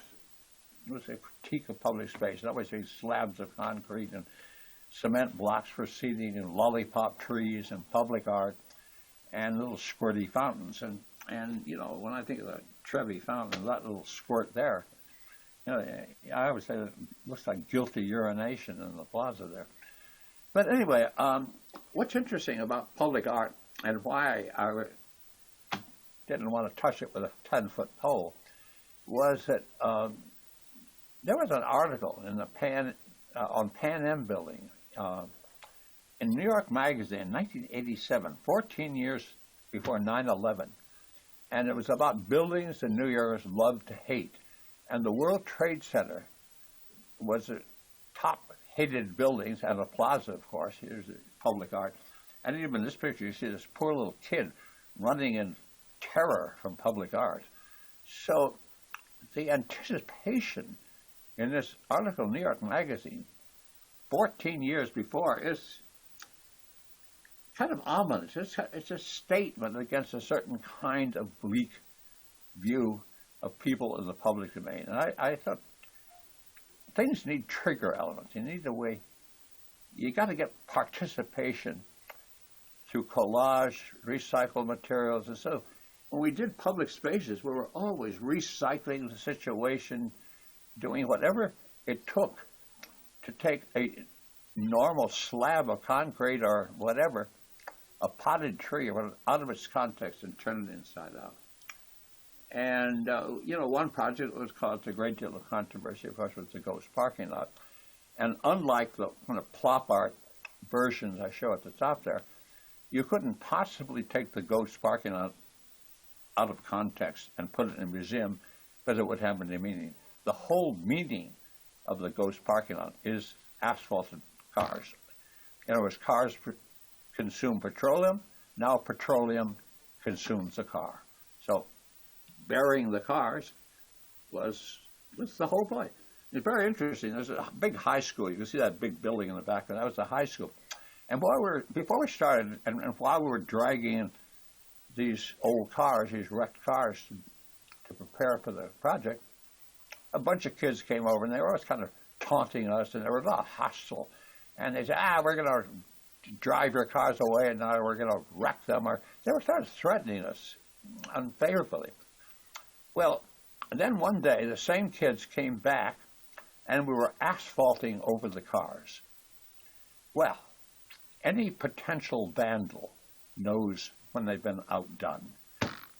was a critique of public space. I always say slabs of concrete and cement blocks for seating and lollipop trees and public art and little squirty fountains. And when I think of the Trevi fountain, that little squirt there, I always say that it looks like guilty urination in the plaza there. But anyway, what's interesting about public art and why I didn't want to touch it with a 10-foot pole was that there was an article in the on Pan Am building in New York Magazine, 1987, 14 years before 9/11, and it was about buildings that New Yorkers love to hate. And the World Trade Center was the top hated buildings, and a plaza, of course. Here's the public art. And even in this picture, you see this poor little kid running in terror from public art. So the anticipation in this article in New York Magazine 14 years before is kind of ominous. It's a statement against a certain kind of bleak view of people in the public domain. And I thought things need trigger elements. You need a way, you got to get participation through collage, recycled materials. And so when we did public spaces, we were always recycling the situation, doing whatever it took to take a normal slab of concrete or whatever, a potted tree, out of its context and turn it inside out. And, one project was caused a great deal of controversy, of course, was the Ghost parking lot. And unlike the kind of plop art versions I show at the top there, you couldn't possibly take the Ghost parking lot out of context and put it in a museum because it would have any meaning. The whole meaning of the Ghost parking lot is asphalted cars. In other words, cars consume petroleum, now petroleum consumes the car. So burying the cars was the whole point. It's very interesting. There's a big high school. You can see that big building in the background. That was the high school. And before we started, and while we were dragging in these old cars, these wrecked cars, to prepare for the project, a bunch of kids came over, and they were always kind of taunting us, and they were a lot hostile. And they said, we're going to drive your cars away, and now we're going to wreck them. Or they were sort of threatening us unfavorably. Well, then one day, the same kids came back, and we were asphalting over the cars. Well, any potential vandal knows when they've been outdone.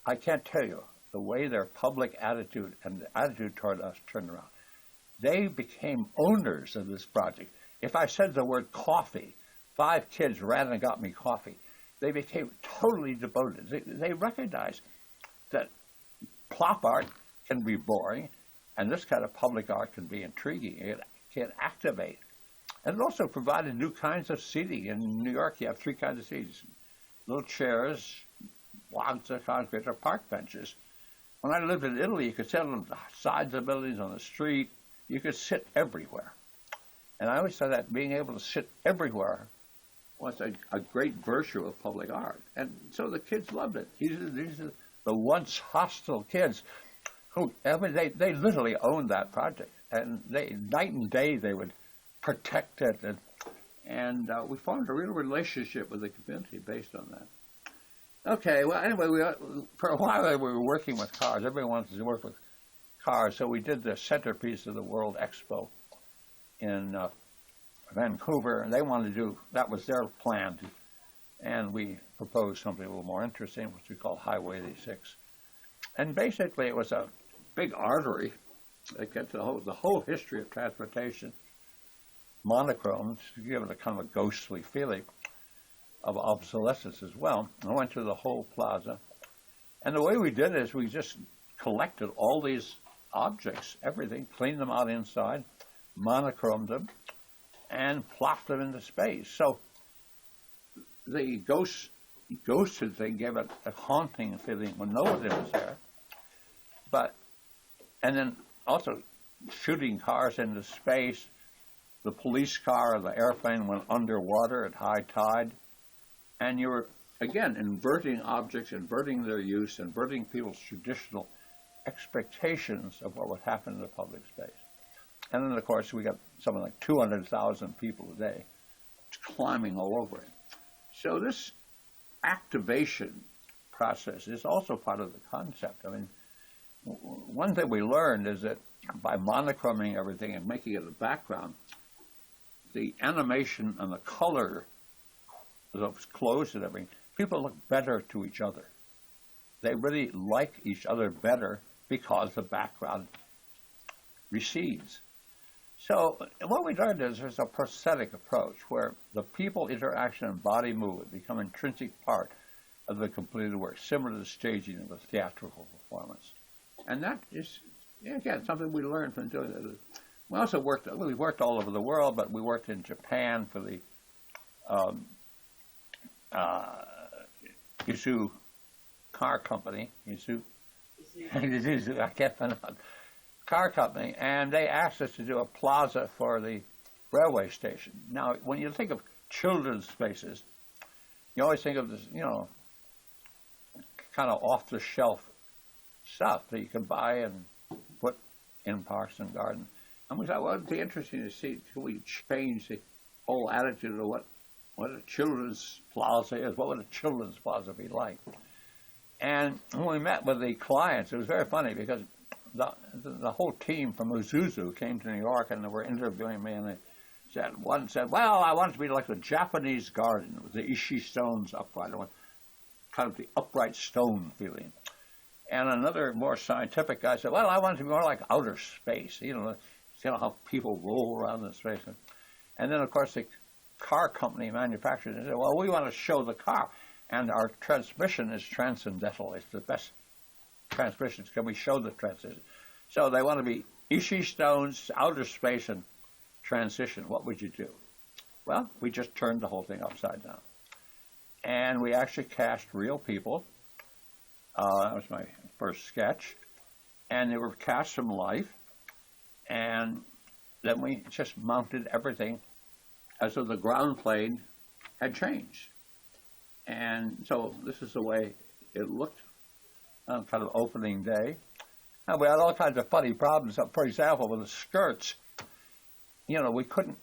I can't tell you the way their public attitude and the attitude toward us turned around. They became owners of this project. If I said the word coffee, 5 kids ran and got me coffee. They became totally devoted. They recognized that plop art can be boring, and this kind of public art can be intriguing. It can activate. And it also provided new kinds of seating. In New York, you have 3 kinds of seats: little chairs, blocks of concrete, or park benches. When I lived in Italy, you could sit on the sides of buildings, on the street. You could sit everywhere. And I always thought that being able to sit everywhere was a great virtue of public art. And so the kids loved it. These are the once hostile kids who, they literally owned that project. And night and day, they would protect it. And we formed a real relationship with the community based on that. Okay, well, anyway, for a while we were working with cars. Everyone wanted to work with cars, so we did the centerpiece of the World Expo in Vancouver, and they wanted to do, that was their plan, and we proposed something a little more interesting, which we call Highway 86. And basically it was a big artery that gets the whole history of transportation, monochromed, to give it a kind of a ghostly feeling of obsolescence as well. I went through the whole plaza. And the way we did it is we just collected all these objects, everything, cleaned them out inside, monochromed them, and plopped them into space. So the ghosted thing gave it a haunting feeling when nobody was there. And then also shooting cars into space. The police car or the airplane went underwater at high tide. And you were, again, inverting objects, inverting their use, inverting people's traditional expectations of what would happen in the public space. And then, of course, we got something like 200,000 people a day climbing all over it. So this activation process is also part of the concept. I mean, one thing we learned is that by monochroming everything and making it a background, the animation and the color of those clothes and everything, people look better to each other. They really like each other better because the background recedes. So what we learned is there's a prosthetic approach where the people interaction and body movement become intrinsic part of the completed work, similar to the staging of a theatrical performance. And that is again, something we learned from doing it. We also we worked all over the world, but we worked in Japan for the Isuzu car company, Isuzu, I can't find out, car company, and they asked us to do a plaza for the railway station. Now, when you think of children's spaces, you always think of this, kind of off-the-shelf stuff that you can buy and put in parks and gardens. And we thought, well, it'd be interesting to see, can we change the whole attitude of what a children's plaza is? What would a children's plaza be like? And when we met with the clients, it was very funny because the whole team from Isuzu came to New York and they were interviewing me, and one said, well, I want it to be like the Japanese garden with the ishi stones upright. I want kind of the upright stone feeling. And another more scientific guy said, well, I want it to be more like outer space, how people roll around in space. And then, of course, the car company manufacturers said, well, we want to show the car, and our transmission is transcendental. It's the best transmissions. Can we show the transition? So they want to be ishi stones, outer space, and transition. What would you do? Well, we just turned the whole thing upside down. And we actually cast real people. That was my first sketch. And they were cast from life. And then we just mounted everything as though the ground plane had changed. And so this is the way it looked on kind of opening day. And we had all kinds of funny problems. For example, with the skirts, we couldn't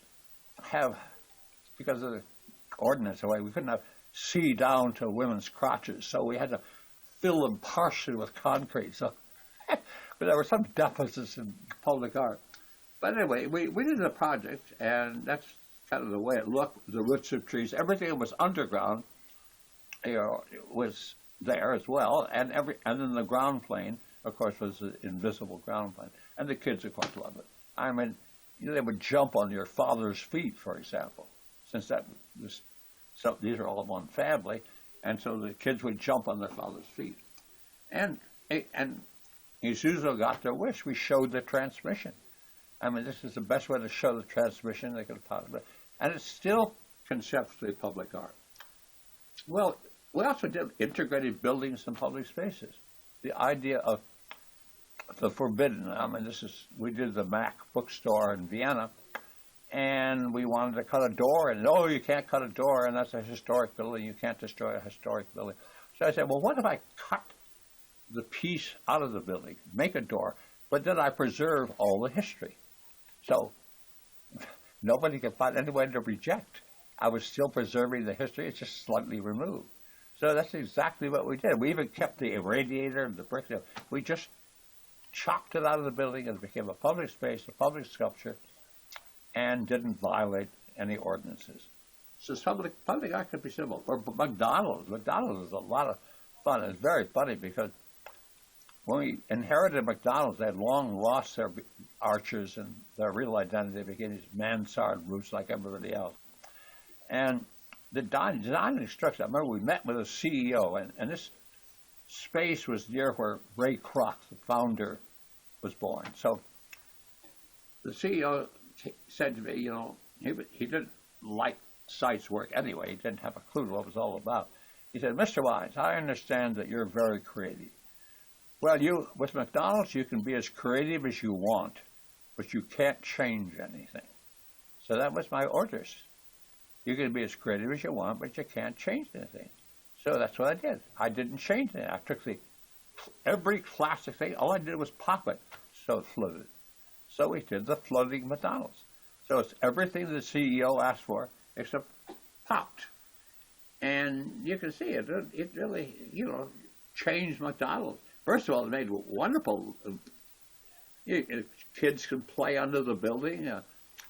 have, because of the ordinance away, we couldn't have see down to women's crotches. So we had to fill them partially with concrete. So but there were some deficits in public art. But anyway, we did the project, and that's kind of the way it looked. The roots of trees, everything that was underground, was there as well, and then the ground plane, of course, was the invisible ground plane, and the kids, of course, loved it. I mean, they would jump on your father's feet, for example, since that was so. These are all one family, and so the kids would jump on their father's feet, and Isuzu got their wish. We showed the transmission. I mean, this is the best way to show the transmission they could possibly, and it's still conceptually public art. Well, we also did integrated buildings and public spaces. The idea of the forbidden. I mean, we did the Mac bookstore in Vienna, and we wanted to cut a door, and no, you can't cut a door, and that's a historic building. You can't destroy a historic building. So I said, well, what if I cut the piece out of the building, make a door, but then I preserve all the history? So nobody could find any way to reject. I was still preserving the history. It's just slightly removed. So that's exactly what we did. We even kept the radiator and the brick. We just chopped it out of the building and it became a public space, a public sculpture, and didn't violate any ordinances. So public art could be simple. For McDonald's is a lot of fun. It's very funny because when we inherited McDonald's, they had long lost their arches and their real identity became these mansard roofs like everybody else. And the design and structure, I remember we met with a CEO, and this space was near where Ray Kroc, the founder, was born. So the CEO said to me, he didn't like Site's work anyway. He didn't have a clue what it was all about. He said, Mr. Wise, I understand that you're very creative. Well, with McDonald's, you can be as creative as you want, but you can't change anything. So that was my orders. You can be as creative as you want, but you can't change anything. So that's what I did. I didn't change anything. I took every classic thing. All I did was pop it, so it floated. So we did the floating McDonald's. So it's everything the CEO asked for, except popped. And you can see it. It really, changed McDonald's. First of all, it made wonderful. Kids can play under the building.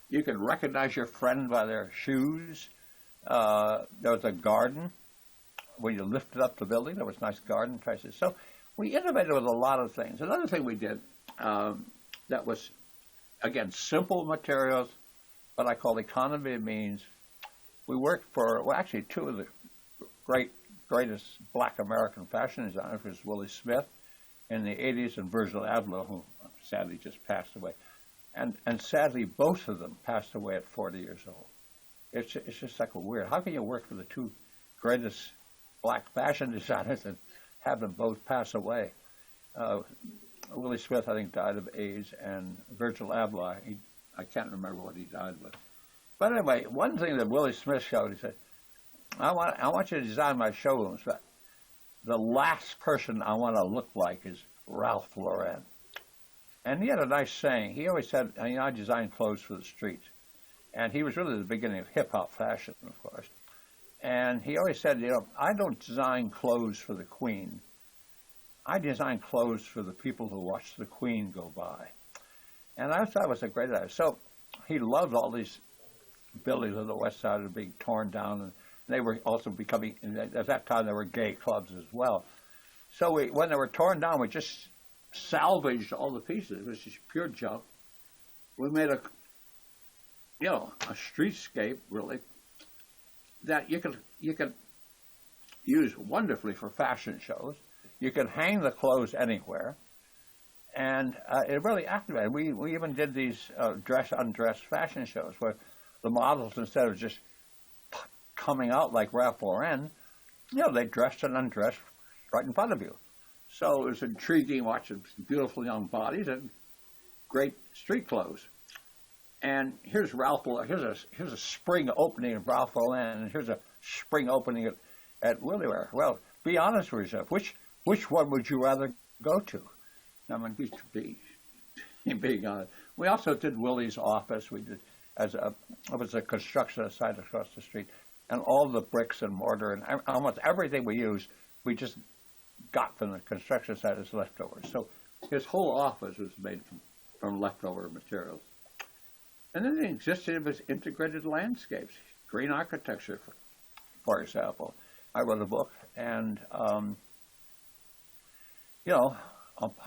You can recognize your friend by their shoes. There was a garden. When you lifted up the building, there was nice garden traces. So we innovated with a lot of things. Another thing we did that was, again, simple materials, what I call economy of means. We worked for, actually two of the greatest black American fashion designers was Willie Smith in the 80s and Virgil Abloh, who I'm sadly just passed away. And sadly, both of them passed away at 40 years old. It's just like a weird. How can you work with the two greatest black fashion designers and have them both pass away? Willie Smith, I think, died of AIDS, and Virgil Abloh, I can't remember what he died with. But anyway, one thing that Willie Smith showed, he said, I want you to design my showrooms, but the last person I want to look like is Ralph Lauren. And he had a nice saying. He always said, I design clothes for the street. And he was really the beginning of hip-hop fashion, of course. And he always said, I don't design clothes for the Queen. I design clothes for the people who watch the Queen go by. And I thought it was a great idea. So he loved all these buildings on the west side of being torn down. And they were also becoming, at that time, there were gay clubs as well. So when they were torn down, we just salvaged all the pieces. It was just pure junk. We made a streetscape, really, that you could use wonderfully for fashion shows. You could hang the clothes anywhere, and it really activated. We even did these dress-undress fashion shows where the models, instead of just coming out like Ralph Lauren, they dressed and undressed right in front of you. So it was intriguing watching beautiful young bodies and great street clothes. And here's Ralph. Here's a spring opening of Ralph Lauren, and here's a spring opening at Willie Wear. Well, be honest with yourself. Which one would you rather go to? I mean, being honest. We also did Willie's office. We did it was a construction site across the street, and all the bricks and mortar and almost everything we used, we just got from the construction site as leftovers. So his whole office was made from leftover materials. And then the existed was integrated landscapes, green architecture, for example. I wrote a book, and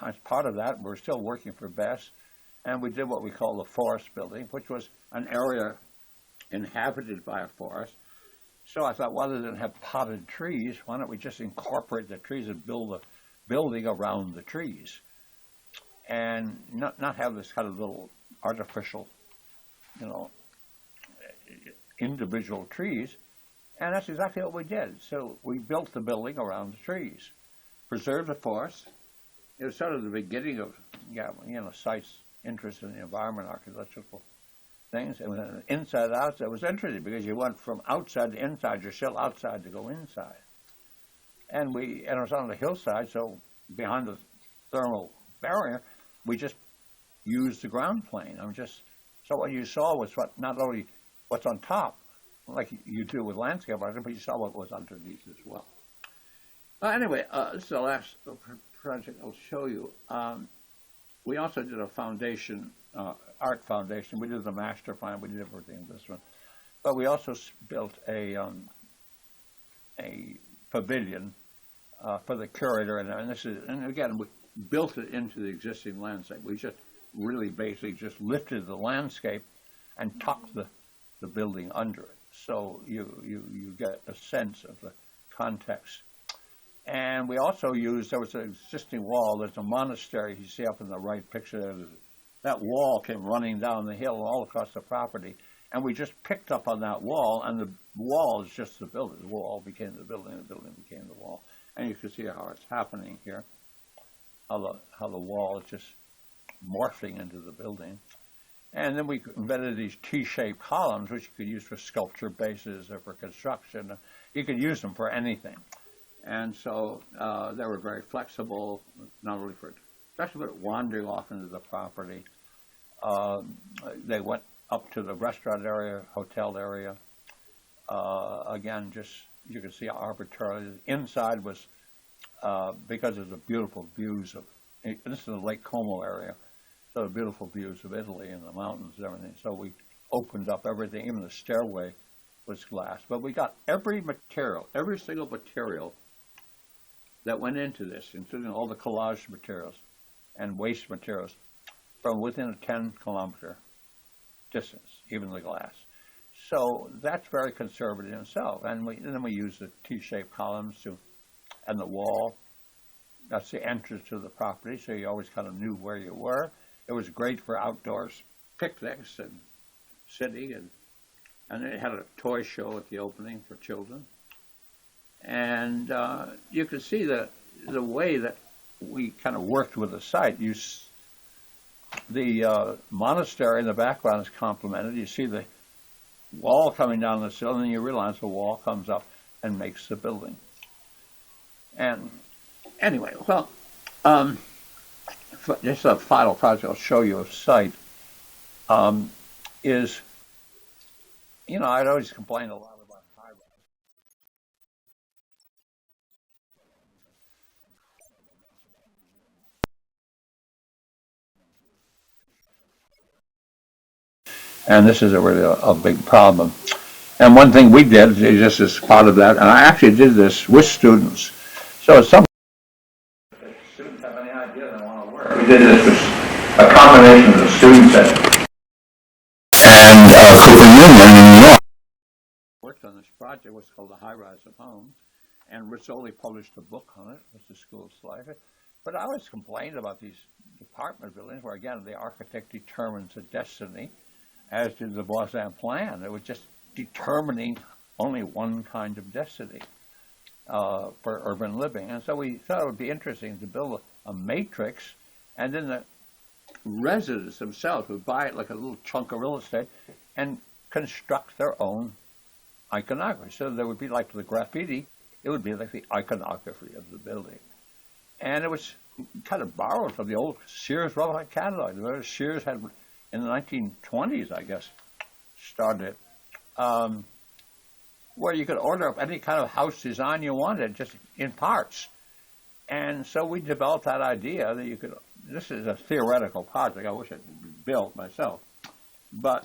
as part of that, we're still working for Best, and we did what we call the forest building, which was an area inhabited by a forest. So I thought, rather than have potted trees, why don't we just incorporate the trees and build a building around the trees, and not have this kind of little artificial, individual trees. And that's exactly what we did. So we built the building around the trees, preserved the forest. It was sort of the beginning of, Site's interest in the environment, architectural things. And then inside out, it was interesting because you went from outside to inside. You're still outside to go inside. And it was on the hillside, so behind the thermal barrier, we just used the ground plane. So what you saw was not only what's on top, like you do with landscape art, but you saw what was underneath as well. Anyway, this is the last project I'll show you. We also did a foundation, art foundation. We did the master plan. We did everything in this one. But we also built a pavilion for the curator, and again, we built it into the existing landscape. We just really basically just lifted the landscape and tucked the building under it. So you get a sense of the context. And we also there was an existing wall. There's a monastery you see up in the right picture there. That wall came running down the hill all across the property. And we just picked up on that wall, and the wall is just the building. The wall became the building, the building became the wall. And you can see how it's happening here, how the wall is just morphing into the building. And then we invented these T-shaped columns, which you could use for sculpture bases or for construction. You could use them for anything. And so they were very flexible, not only especially for wandering off into the property. They went up to the restaurant area, hotel area. Again, you can see arbitrarily. Inside was, because of the beautiful views this is the Lake Como area, so the beautiful views of Italy and the mountains and everything. So we opened up everything, even the stairway was glass. But we got every single material that went into this, including all the collage materials and waste materials, from within a 10-kilometer distance, even the glass. So that's very conservative in itself. And then we used the T-shaped columns and the wall. That's the entrance to the property, so you always kind of knew where you were. It was great for outdoors picnics and sitting, and it had a toy show at the opening for children. And you could see the way that we kind of worked with the site. The monastery in the background is complemented. You see the wall coming down the sill, and then you realize the wall comes up and makes the building. And anyway, well, just a final project I'll show you of site is, I'd always complained a lot about high-rise. And this is really a big problem. And one thing we did, just as part of that, and I actually did this with students. So some students have any idea they want to work. We did this with a combination of the students and Cooper Union in New York. Worked on this project, what's called the High Rise of Homes, and Rizzoli published a book on it, which the school selected. But I always complained about these apartment buildings where, again, the architect determines a destiny, as did the Voisin plan. It was just determining only one kind of destiny for urban living. And so we thought it would be interesting to build a matrix, and then the residents themselves would buy it like a little chunk of real estate and construct their own iconography. So there would be like the graffiti, it would be like the iconography of the building. And it was kind of borrowed from the old Sears Roebuck catalog. Sears had, in the 1920s, I guess, started where you could order up any kind of house design you wanted, just in parts. And so we developed that idea that you could, this is a theoretical project, I wish I'd built myself, but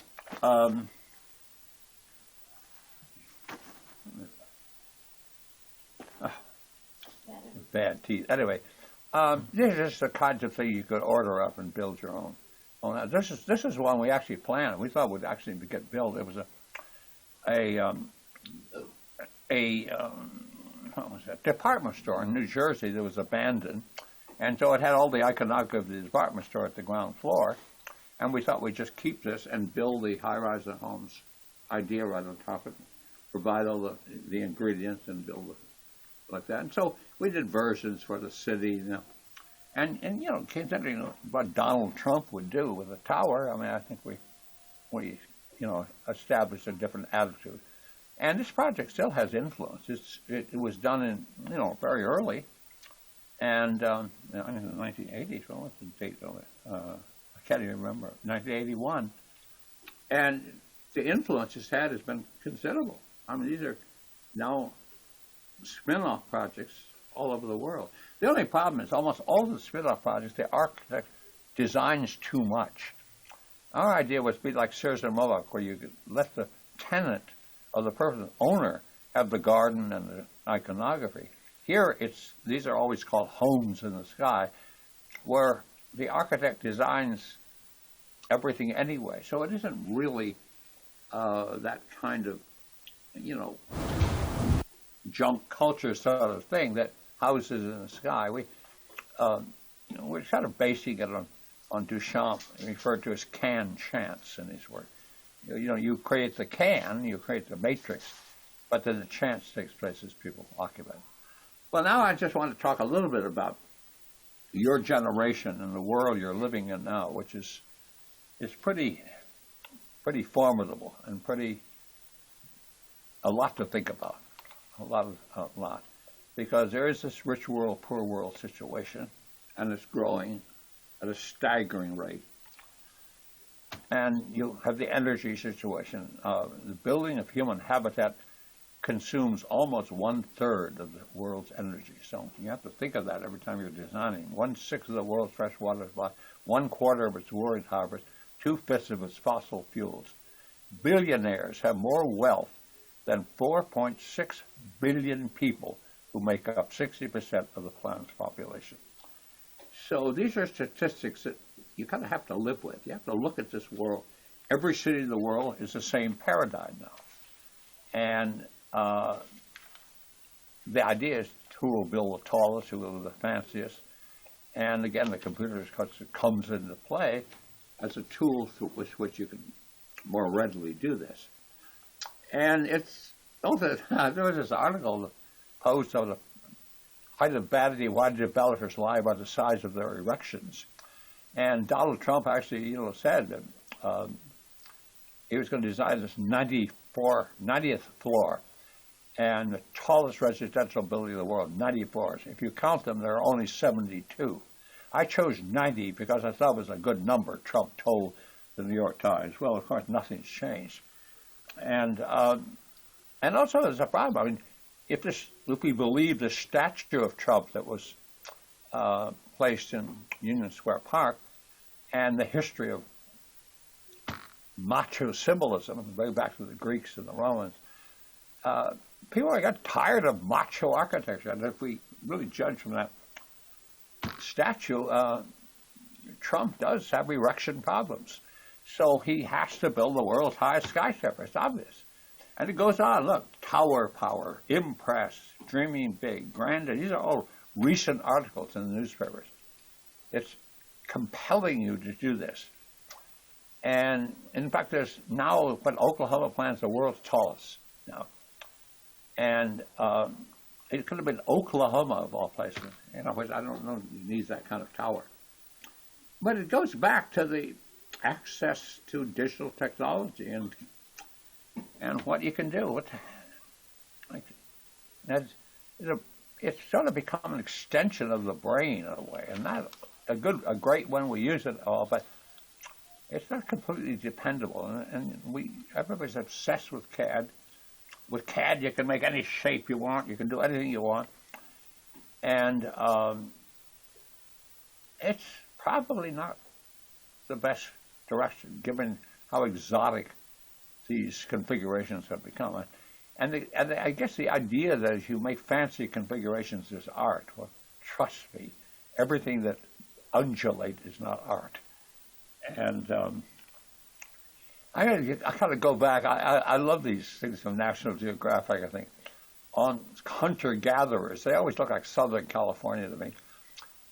bad teeth. Anyway, these are just the kinds of things you could order up and build your own. This is one we actually planned. We thought would actually get built. It was what was that? Department store in New Jersey that was abandoned, and so it had all the iconography of the department store at the ground floor. And we thought we'd just keep this and build the high-rise homes idea right on top of it, provide all the ingredients and build it like that. And so we did versions for the city, and considering what Donald Trump would do with a tower, I mean, I think we established a different attitude. And this project still has influence. It was done in very early, and in the 1980s. Well, what's the date of it? I can't even remember. 1981, and the influence it's had has been considerable. I mean, these are now spin-off projects all over the world. The only problem is almost all the spin-off projects, the architect designs too much. Our idea was to be like Sears and Roebuck, where you could let the tenant or the person owner have the garden and the iconography. Here, these are always called homes in the sky, where the architect designs everything anyway. So it isn't really that kind of, junk culture sort of thing that houses in the sky. We're kind of basing it on Duchamp, referred to as can chance in his work. You create the can, you create the matrix, but then the chance takes place as people occupy. Well, now I just want to talk a little bit about your generation and the world you're living in now, which is pretty formidable and a lot to think about, a lot, because there is this rich world, poor world situation, and it's growing at a staggering rate. And you have the energy situation. The building of human habitat consumes almost 1/3 of the world's energy. So you have to think of that every time you're designing. 1/6 of the world's fresh water supply, 1/4 of its wood harvest, 2/5 of its fossil fuels. Billionaires have more wealth than 4.6 billion people who make up 60% of the planet's population. So these are statistics that you kind of have to live with. You have to look at this world. Every city in the world is the same paradigm now. And the idea is who will build the tallest, who will build the fanciest. And again, the computer comes into play as a tool with which you can more readily do this. And there was this article posed on the height of vanity, why developers lie about the size of their erections. And Donald Trump actually, said that he was going to design this 90th floor, and the tallest residential building in the world, 90 floors. If you count them, there are only 72. I chose 90 because I thought it was a good number, Trump told the New York Times. Well, of course, nothing's changed. And also there's a problem. I mean, if we believe the statue of Trump that was placed in Union Square Park and the history of macho symbolism, way back to the Greeks and the Romans, people got tired of macho architecture. And if we really judge from that statue, Trump does have erection problems. So he has to build the world's highest skyscraper. It's obvious. And it goes on. Look, tower power, impress, dreaming big, grandeur. These are all recent articles in the newspapers. It's compelling you to do this. And in fact, there's now what Oklahoma plans the world's tallest now. And it could have been Oklahoma of all places, which I don't know needs that kind of tower. But it goes back to the access to digital technology and what you can do. It's sort of become an extension of the brain in a way, and not a great one. We use it all, but it's not completely dependable. And everybody's obsessed with CAD. With CAD, you can make any shape you want. You can do anything you want. And it's probably not the best direction, given how exotic these configurations have become. And I guess the idea that if you make fancy configurations is art. Well, trust me, everything that undulates is not art. And I kind of go back. I love these things from National Geographic, I think, on hunter-gatherers. They always look like Southern California to me.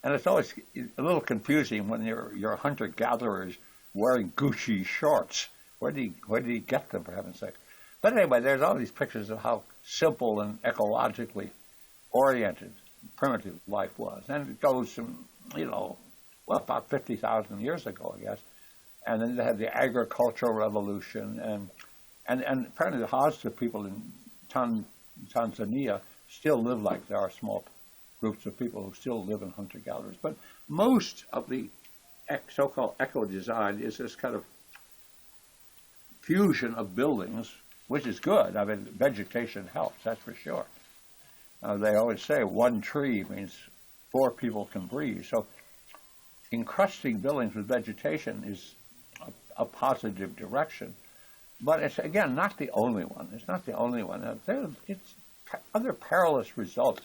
And it's always a little confusing when you're hunter-gatherers wearing Gucci shorts. Where did he get them, for heaven's sake? But anyway, there's all these pictures of how simple and ecologically oriented primitive life was. And it goes from, about 50,000 years ago, I guess. And then they had the agricultural revolution, and apparently the Hadza people in Tanzania still live like there are small groups of people who still live in hunter-gatherers. But most of the so-called eco-design is this kind of fusion of buildings, which is good. I mean, vegetation helps, that's for sure. They always say one tree means 4 people can breathe. So encrusting buildings with vegetation is a positive direction. But it's, again, not the only one. It's not the only one. It's other perilous results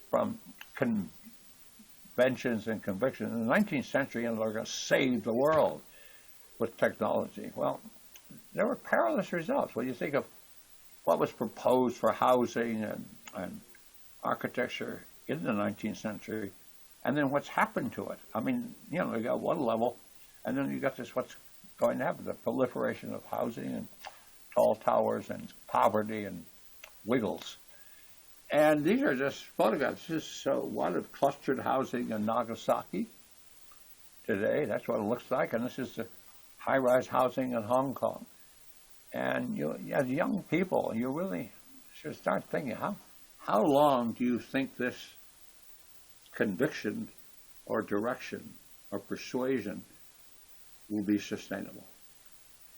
from conventions and convictions. In the 19th century, they're going to save the world with technology. Well, there were perilous results. When you think of what was proposed for housing and architecture in the 19th century, and then what's happened to it. I mean, you got one level, and then you got what's going to happen, the proliferation of housing and tall towers and poverty and wiggles. And these are just photographs. This is one of clustered housing in Nagasaki today. That's what it looks like. And this is the high-rise housing in Hong Kong. And as young people, you really should start thinking, how long do you think this conviction or direction or persuasion will be sustainable?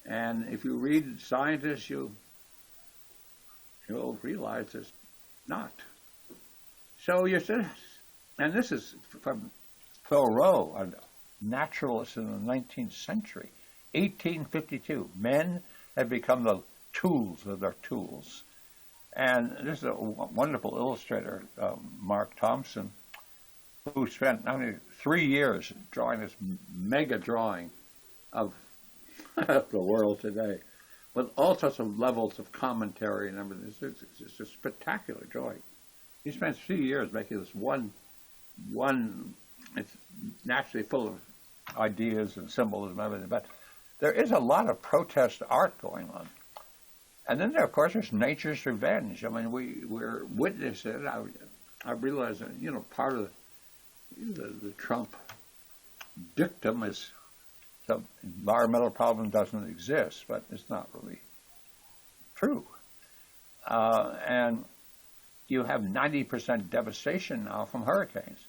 And if you read scientists, you'll realize it's not. So you said, and this is from Thoreau, a naturalist in the 19th century, 1852. Men have become the tools of their tools. And this is a wonderful illustrator, Mark Thompson, who spent only 3 years drawing this mega drawing of the world today, with all sorts of levels of commentary and everything. It's a spectacular drawing. He spent 3 years making this one it's naturally full of ideas and symbolism and everything, but there is a lot of protest art going on. And then there, of course, there's nature's revenge. I mean, we're witnessing it. I realize that, you know, part of the Trump dictum is the environmental problem doesn't exist, but it's not really true. And you have 90% devastation now from hurricanes.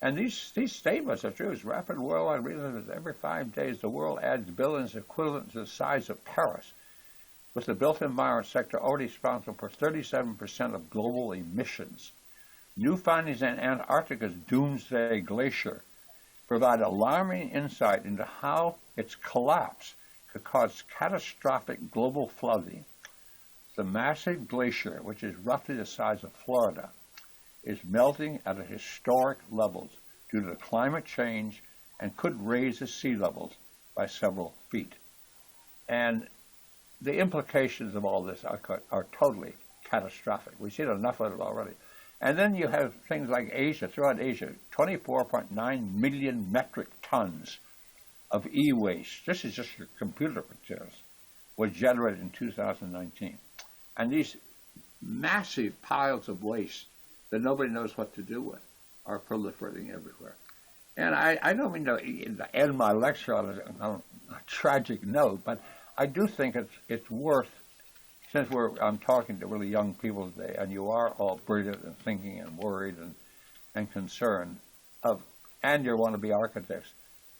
And these statements are true. It's rapid worldwide realize that every 5 days the world adds billions equivalent to the size of Paris, with the built environment sector already responsible for 37% of global emissions. New findings in Antarctica's doomsday glacier provide alarming insight into how its collapse could cause catastrophic global flooding. The massive glacier, which is roughly the size of Florida, is melting at a historic levels due to climate change and could raise the sea levels by several feet. And the implications of all this are totally catastrophic. We've seen enough of it already. And then you have things like Asia, throughout Asia, 24.9 million metric tons of e-waste, this is just your computer materials, was generated in 2019. And these massive piles of waste that nobody knows what to do with are proliferating everywhere. And I don't mean to end my lecture on a tragic note, but I do think it's worth, since I'm talking to really young people today, and you are all brilliant and thinking and worried and concerned, and you want to be architects,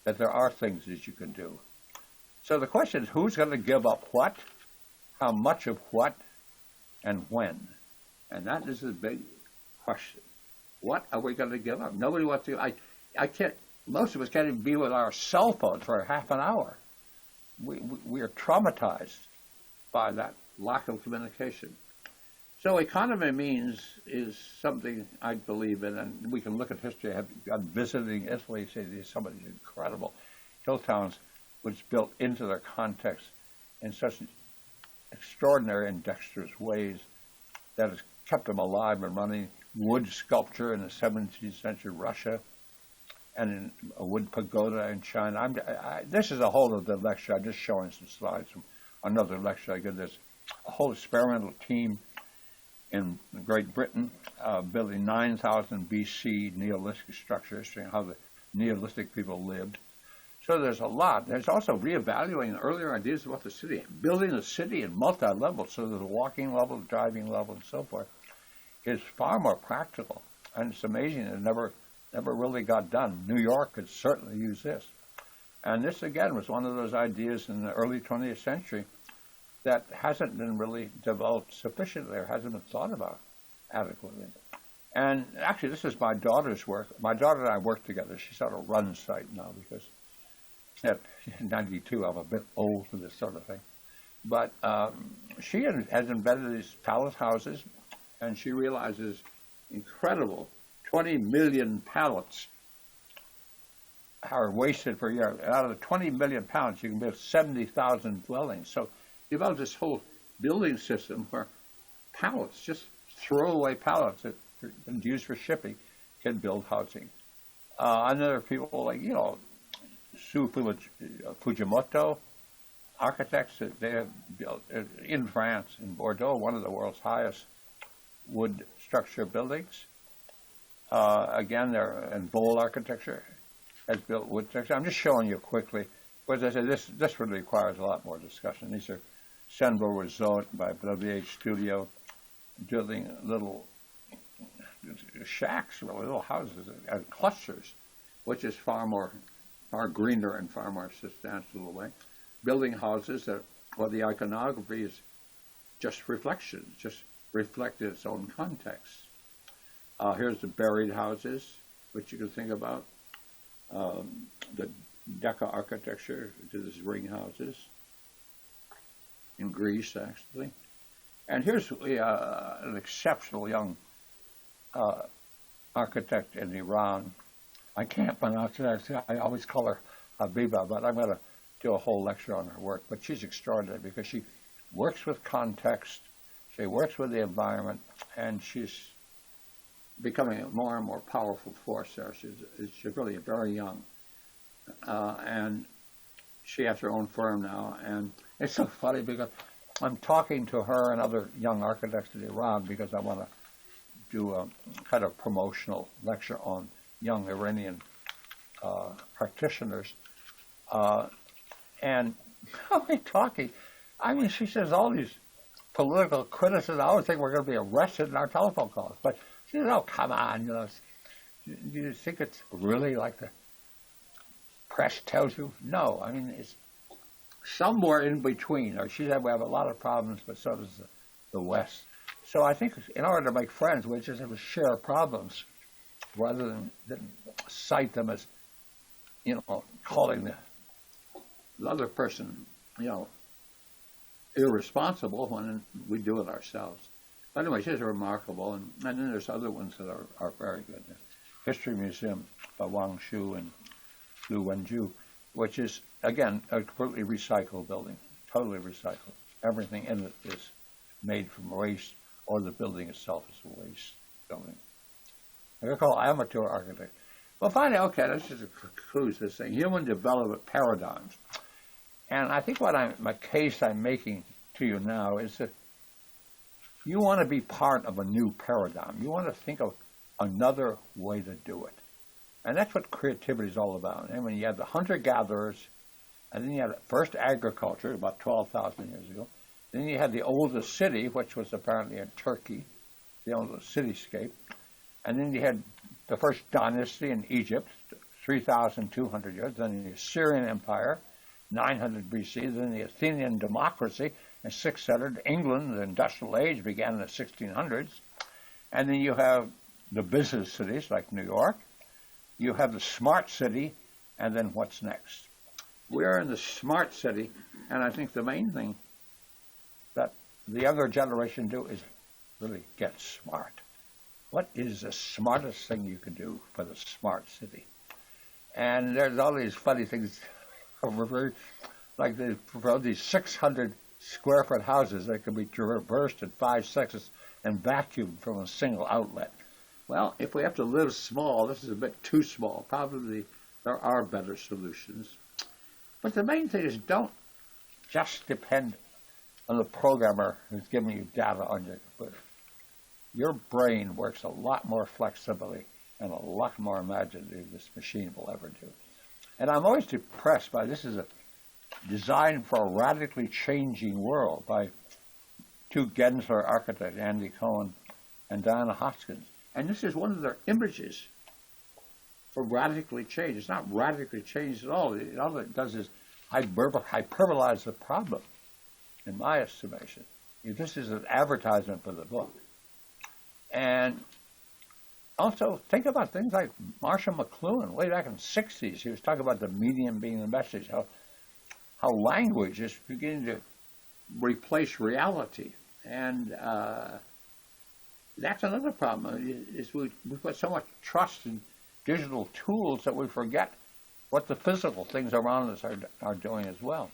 that there are things that you can do. So the question is, who's going to give up what, how much of what, and when? And that is the big question. What are we going to give up? Nobody wants to. I can't. Most of us can't even be with our cell phone for half an hour. We are traumatized by that lack of communication. So economy is something I believe in, and we can look at history. I'm visiting Italy, say there's some of these incredible hill towns which built into their context in such extraordinary and dexterous ways that has kept them alive and running. Wood sculpture in the 17th century Russia, and in a wood pagoda in China. This is a whole other lecture. I'm just showing some slides from another lecture I give. There's a whole experimental team in Great Britain building 9,000 BC Neolithic structures, showing how the Neolithic people lived. So there's a lot. There's also reevaluating earlier ideas about the city, building a city in multi-levels, so there's a walking level, driving level, and so forth, is far more practical. And it's amazing it never really got done. New York could certainly use this. And this, again, was one of those ideas in the early 20th century that hasn't been really developed sufficiently or hasn't been thought about adequately. And actually, this is my daughter's work. My daughter and I work together. She sort of runs site now because at 92, I'm a bit old for this sort of thing. But she has invented these pallet houses, and she realizes incredible 20 million pallets are wasted per year. Out of the 20 million pallets, you can build 70,000 dwellings. So you develop this whole building system where pallets, just throwaway pallets that are used for shipping, can build housing. And there are people like, Fujimoto, architects that they have built in France, in Bordeaux, one of the world's highest wood structure buildings. Again, they're in Bowl architecture has built wood structure. I'm just showing you quickly. But as I said, this really requires a lot more discussion. These are Senvo Resort by WH Studio, building little shacks, really, little houses and clusters, which is far greener and far more substantial away. Building houses that, well, the iconography is just reflection, just reflected its own context. Here's the buried houses, which you can think about. The Decca architecture to these ring houses in Greece, actually. And here's an exceptional young architect in Iran. I can't pronounce it. I always call her Habiba, but I'm going to do a whole lecture on her work. But she's extraordinary because she works with context, she works with the environment, and she's becoming a more and more powerful force there. She's really very young. And she has her own firm now. And it's so funny because I'm talking to her and other young architects in Iran because I want to do a kind of promotional lecture on young Iranian practitioners. And how are we talking? I mean, she says all these political criticism. I always think we're going to be arrested in our telephone calls. But she says, oh, come on, do you think it's really like the press tells you? No, I mean, it's somewhere in between. Or she said we have a lot of problems, but so does the West. So I think in order to make friends, we just have to share problems rather than cite them as, calling the other person, irresponsible when we do it ourselves. But anyway, she's remarkable, and then there's other ones that are very good. The History Museum by Wang Shu and Lu Wenju, which is, again, a completely recycled building, totally recycled. Everything in it is made from waste, or the building itself is a waste building. They're called amateur architect. Well, finally, okay, let's just conclude this thing. Human development paradigms. And I think my case I'm making to you now is that you want to be part of a new paradigm. You want to think of another way to do it. And that's what creativity is all about. And when you had the hunter-gatherers, and then you had first agriculture about 12,000 years ago, then you had the oldest city, which was apparently in Turkey, the oldest cityscape, and then you had the first dynasty in Egypt, 3,200 years, then the Assyrian Empire, 900 BC, then the Athenian democracy in 600. England, the industrial age, began in the 1600s. And then you have the business cities like New York. You have the smart city, and then what's next? We're in the smart city, and I think the main thing that the younger generation do is really get smart. What is the smartest thing you can do for the smart city? And there's all these funny things, like these 600 square foot houses that can be traversed in 5 seconds and vacuumed from a single outlet. Well, if we have to live small, this is a bit too small. Probably there are better solutions. But the main thing is don't just depend on the programmer who's giving you data on your computer. Your brain works a lot more flexibly and a lot more imaginative than this machine will ever do. And I'm always depressed by this is a design for a radically changing world by two Gensler architects, Andy Cohen and Diana Hoskins. And this is one of their images for radically change. It's not radically changed at all. All it does is hyperbolize the problem, in my estimation. This is an advertisement for the book. And also, think about things like Marshall McLuhan, way back in the 60s. He was talking about the medium being the message, how language is beginning to replace reality. And that's another problem, is we put so much trust in digital tools that we forget what the physical things around us are doing as well.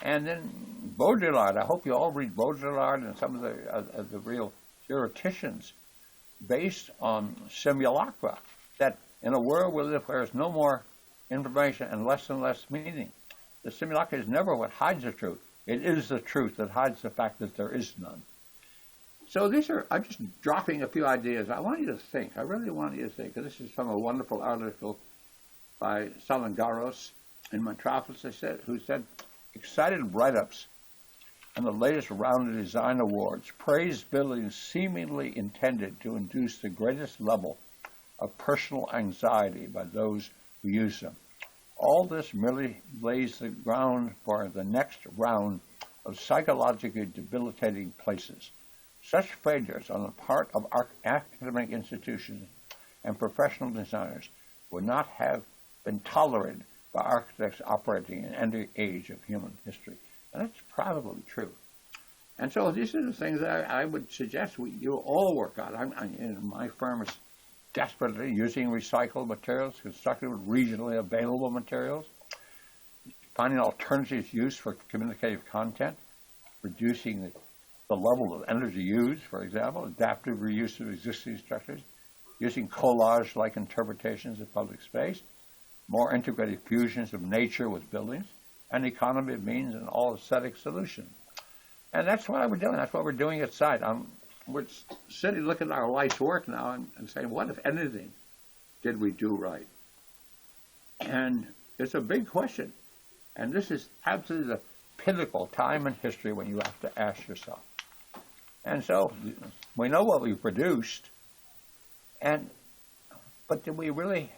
And then Baudrillard, I hope you all read Baudrillard and some of the real theoreticians based on simulacra, that in a world we live where there's no more information and less meaning, the simulacra is never what hides the truth. It is the truth that hides the fact that there is none. So I'm just dropping a few ideas. I want you to think. I really want you to think. This is from a wonderful article by Salangaros in Metropolis, who said, excited write-ups and the latest round of design awards praise buildings seemingly intended to induce the greatest level of personal anxiety by those who use them. All this merely lays the ground for the next round of psychologically debilitating places. Such failures on the part of academic institutions and professional designers would not have been tolerated by architects operating in any age of human history. And that's probably true. And so these are the things that I would suggest you all work on. My firm is desperately using recycled materials, constructed with regionally available materials, finding alternative use for communicative content, reducing the level of energy used, for example, adaptive reuse of existing structures, using collage-like interpretations of public space, more integrated fusions of nature with buildings, and economy of means and all aesthetic solutions. And that's what we're doing. That's what we're doing at site. We're sitting looking at our life's work now and saying, what, if anything, did we do right? And it's a big question. And this is absolutely the pinnacle time in history when you have to ask yourself. And so we know what we produced, but are we really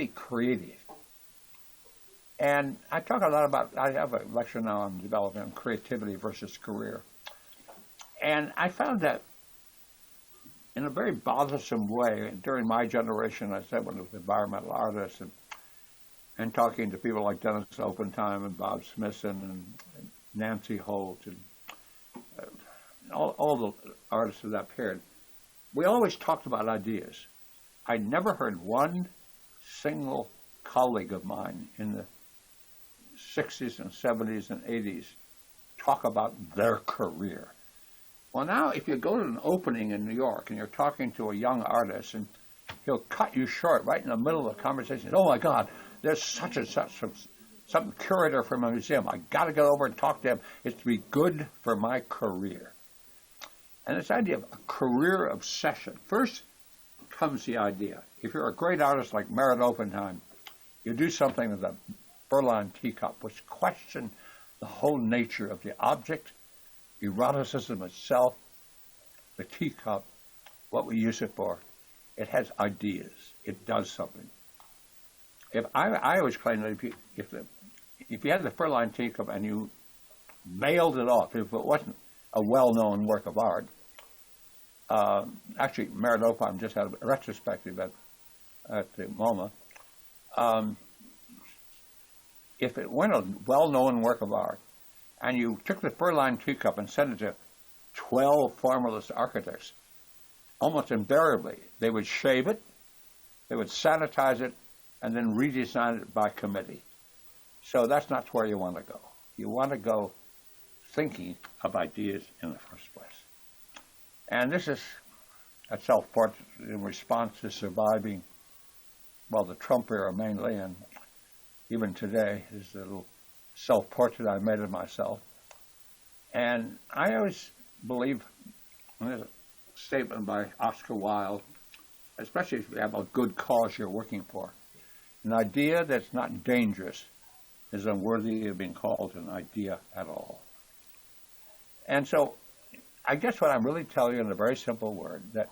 creative? And I talk a lot about, I have a lecture now I'm developing on creativity versus career. And I found that in a very bothersome way, during my generation, I said when it was environmental artists and talking to people like Dennis Opentime and Bob Smithson and Nancy Holt and all the artists of that period, we always talked about ideas. I never heard one single colleague of mine in the 60s and 70s and 80s talk about their career. Well, now if you go to an opening in New York and you're talking to a young artist and he'll cut you short right in the middle of the conversation, oh my God, there's such and such some curator from a museum. I got to go over and talk to him. It's to be good for my career. And this idea of a career obsession. First comes the idea. If you're a great artist like Merritt Oppenheim, you do something with a Berlin teacup, which questions the whole nature of the object, eroticism itself, the teacup, what we use it for. It has ideas. It does something. I always claim that if you had the Berlin teacup and you mailed it off, if it wasn't a well-known work of art, actually Merritt Oppenheim just had a retrospective at the MoMA. If it weren't a well-known work of art, and you took the Berlin teacup and sent it to 12 formalist architects, almost invariably they would shave it, they would sanitize it, and then redesign it by committee. So that's not where you want to go. You want to go thinking of ideas in the first place. And this is a self-portrait in response to surviving, well, the Trump era mainly, and even today is a little self-portrait I made of myself. And I always believe, and there's a statement by Oscar Wilde, especially if you have a good cause you're working for, an idea that's not dangerous is unworthy of being called an idea at all. And so I guess what I'm really telling you in a very simple word, that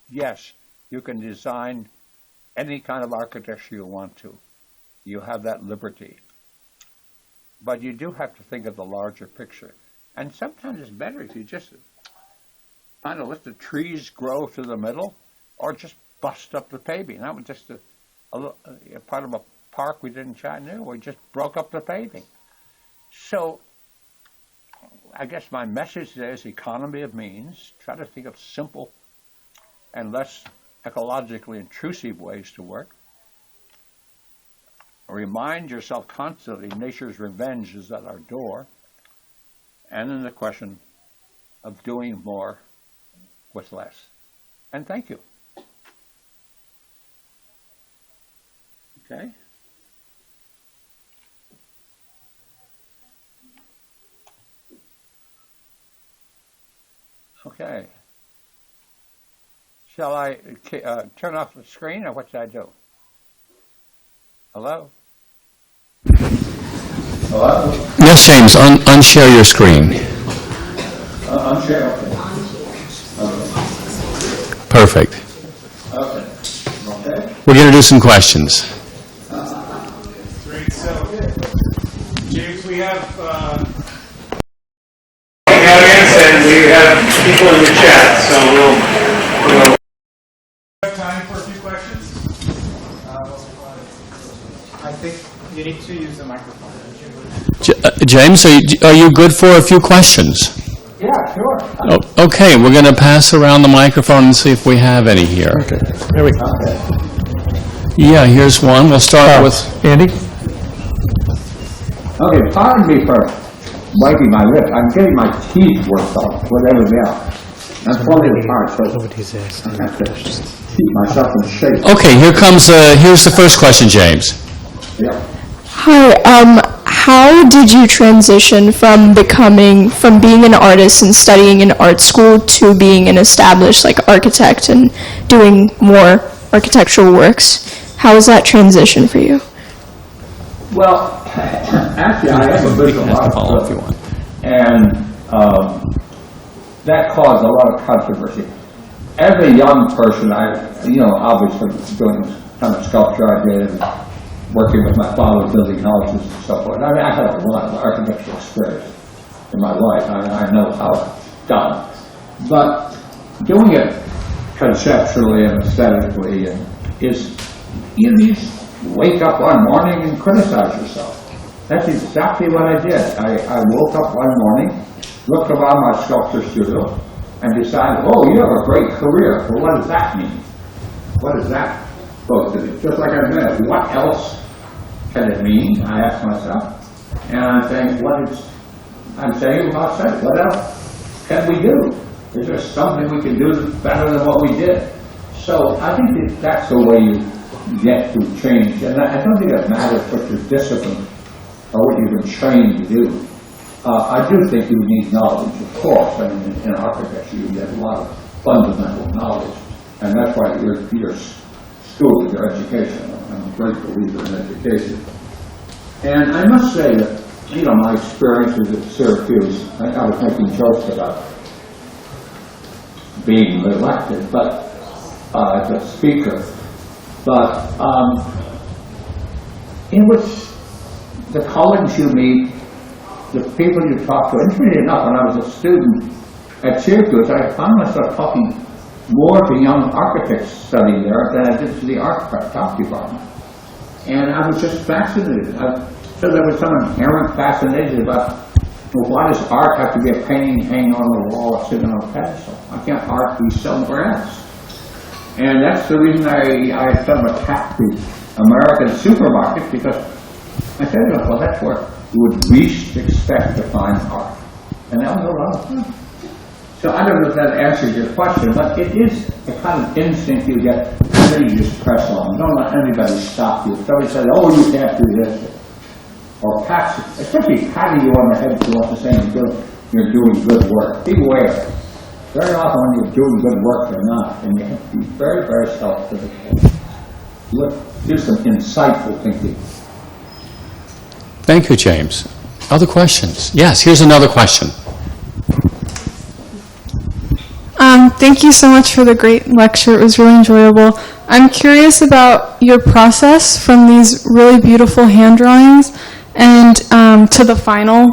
yes, you can design any kind of architecture you want to. You have that liberty. But you do have to think of the larger picture. And sometimes it's better if you just kind of let the trees grow through the middle or just bust up the paving. That was just a part of a park we did in Chattanooga. We just broke up the paving. So I guess my message today is economy of means. Try to think of simple and less ecologically intrusive ways to work. Remind yourself constantly nature's revenge is at our door. And then the question of doing more with less. And thank you. Okay? Okay. Shall I turn off the screen, or what should I do? Hello? Hello? Yes, James, unshare your screen. Unshare. Okay. Perfect. Okay. We're going to do some questions. Great. So, James, we have audience, and we have people in the chat, so we'll have time for a few questions. I think you need to use the microphone. James, are you good for a few questions? Yeah, sure. Oh, okay, we're going to pass around the microphone and see if we have any here. Okay. There we go. Yeah, here's one. We'll start with Andy. Okay, pardon me for wiping my lips. I'm getting my teeth worked off with everything else. I'm fully retired, so Nobody's asking. I have to keep myself in shape. Okay, here's the first question, James. Yeah. Hi, how did you transition from being an artist and studying in art school to being an established architect and doing more architectural works? How was that transition for you? Well, actually, I am a visual artist, and that caused a lot of controversy. As a young person, obviously doing kind of sculpture I did, and working with my father building houses and so forth. I mean, I had a lot of architectural experience in my life. I know how it's done. But doing it conceptually and aesthetically is, you just wake up one morning and criticize yourself. That's exactly what I did. I woke up one morning, looked around my sculpture studio, and decided, oh, you have a great career. Well, what does that mean? What is that supposed to be? Just like I said, what else can it mean? I ask myself. And I'm saying, what else can we do? Is there something we can do that's better than what we did? So I think that's the way you get to change. And I don't think it matters what your discipline or what you've been trained to do. I do think you need knowledge, of course. I mean, in architecture, you get a lot of fundamental knowledge. And that's why your school is your education. I'm a great believer in education. And I must say that, my experiences at Syracuse, I was making jokes about being elected, but as a speaker, but in which the colleagues you meet, the people you talk to, interestingly enough, when I was a student at Syracuse, I found myself talking more to young architects studying there than I did to the art department. And I was just fascinated. So there was some inherent fascination about, well, why does art have to be a painting hanging on the wall or sitting on a pedestal? Why can't art be somewhere else? And that's the reason I sort of attacked the American supermarket, because I said, well, that's where you would least expect to find art. And that was a lot of fun. So I don't know if that answers your question, but it is a kind of instinct you get, and then you just press on. Don't let anybody stop you. If somebody says, oh, you can't do this, or especially patting you on the head to want to say you're doing good work. Beware. Very often when you're doing good work, you're not, and you have to be very, very self-critical. Do some insightful thinking. Thank you, James. Other questions? Yes, here's another question. Thank you so much for the great lecture. It was really enjoyable. I'm curious about your process from these really beautiful hand drawings and to the final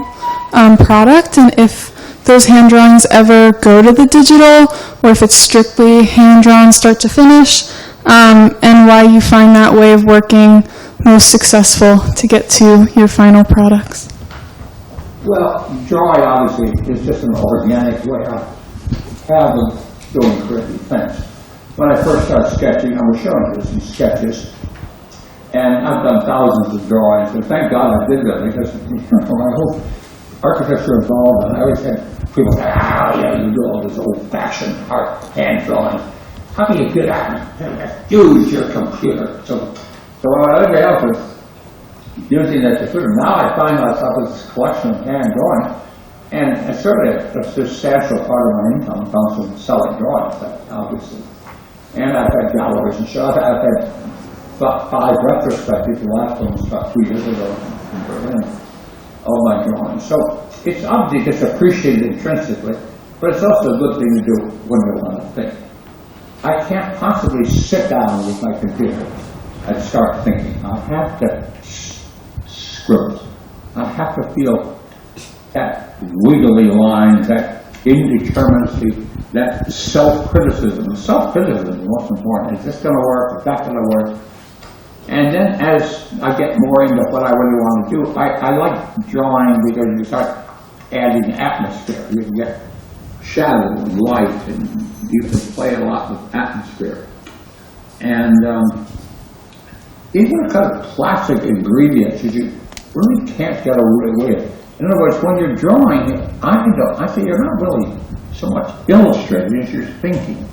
product, and if those hand drawings ever go to the digital, or if it's strictly hand drawn start to finish, and why you find that way of working most successful to get to your final products. Well, drawing obviously is just an organic way I have of doing creative things. When I first started sketching, I was showing you some sketches, and I've done thousands of drawings, and thank God I did that, because my whole architecture involved, and I always had people say, you do all this old-fashioned art, hand drawing. How can you do that? Use your computer. So while everybody else was using their computer, now I find myself with this collection of hand drawing, and certainly a substantial part of my income comes from selling drawings, obviously. And I've had galleries and shows. I've had about 5 retrospectives. The last one was about 2 years ago in Berlin, of my drawings. So it's obviously just appreciated intrinsically, but it's also a good thing to do when you want to think. I can't possibly sit down with my computer and start thinking. I have to scribble. I have to feel that wiggly line, that indeterminacy, that self-criticism. Self-criticism is the most important. Is this going to work? Is that going to work? And then as I get more into what I really want to do, I like drawing because you start adding atmosphere. You can get shadow and light, and you can play a lot with atmosphere. And these are kind of classic ingredients that you really can't get away with. In other words, when you're drawing, I say you're not really so much illustrating as you're thinking.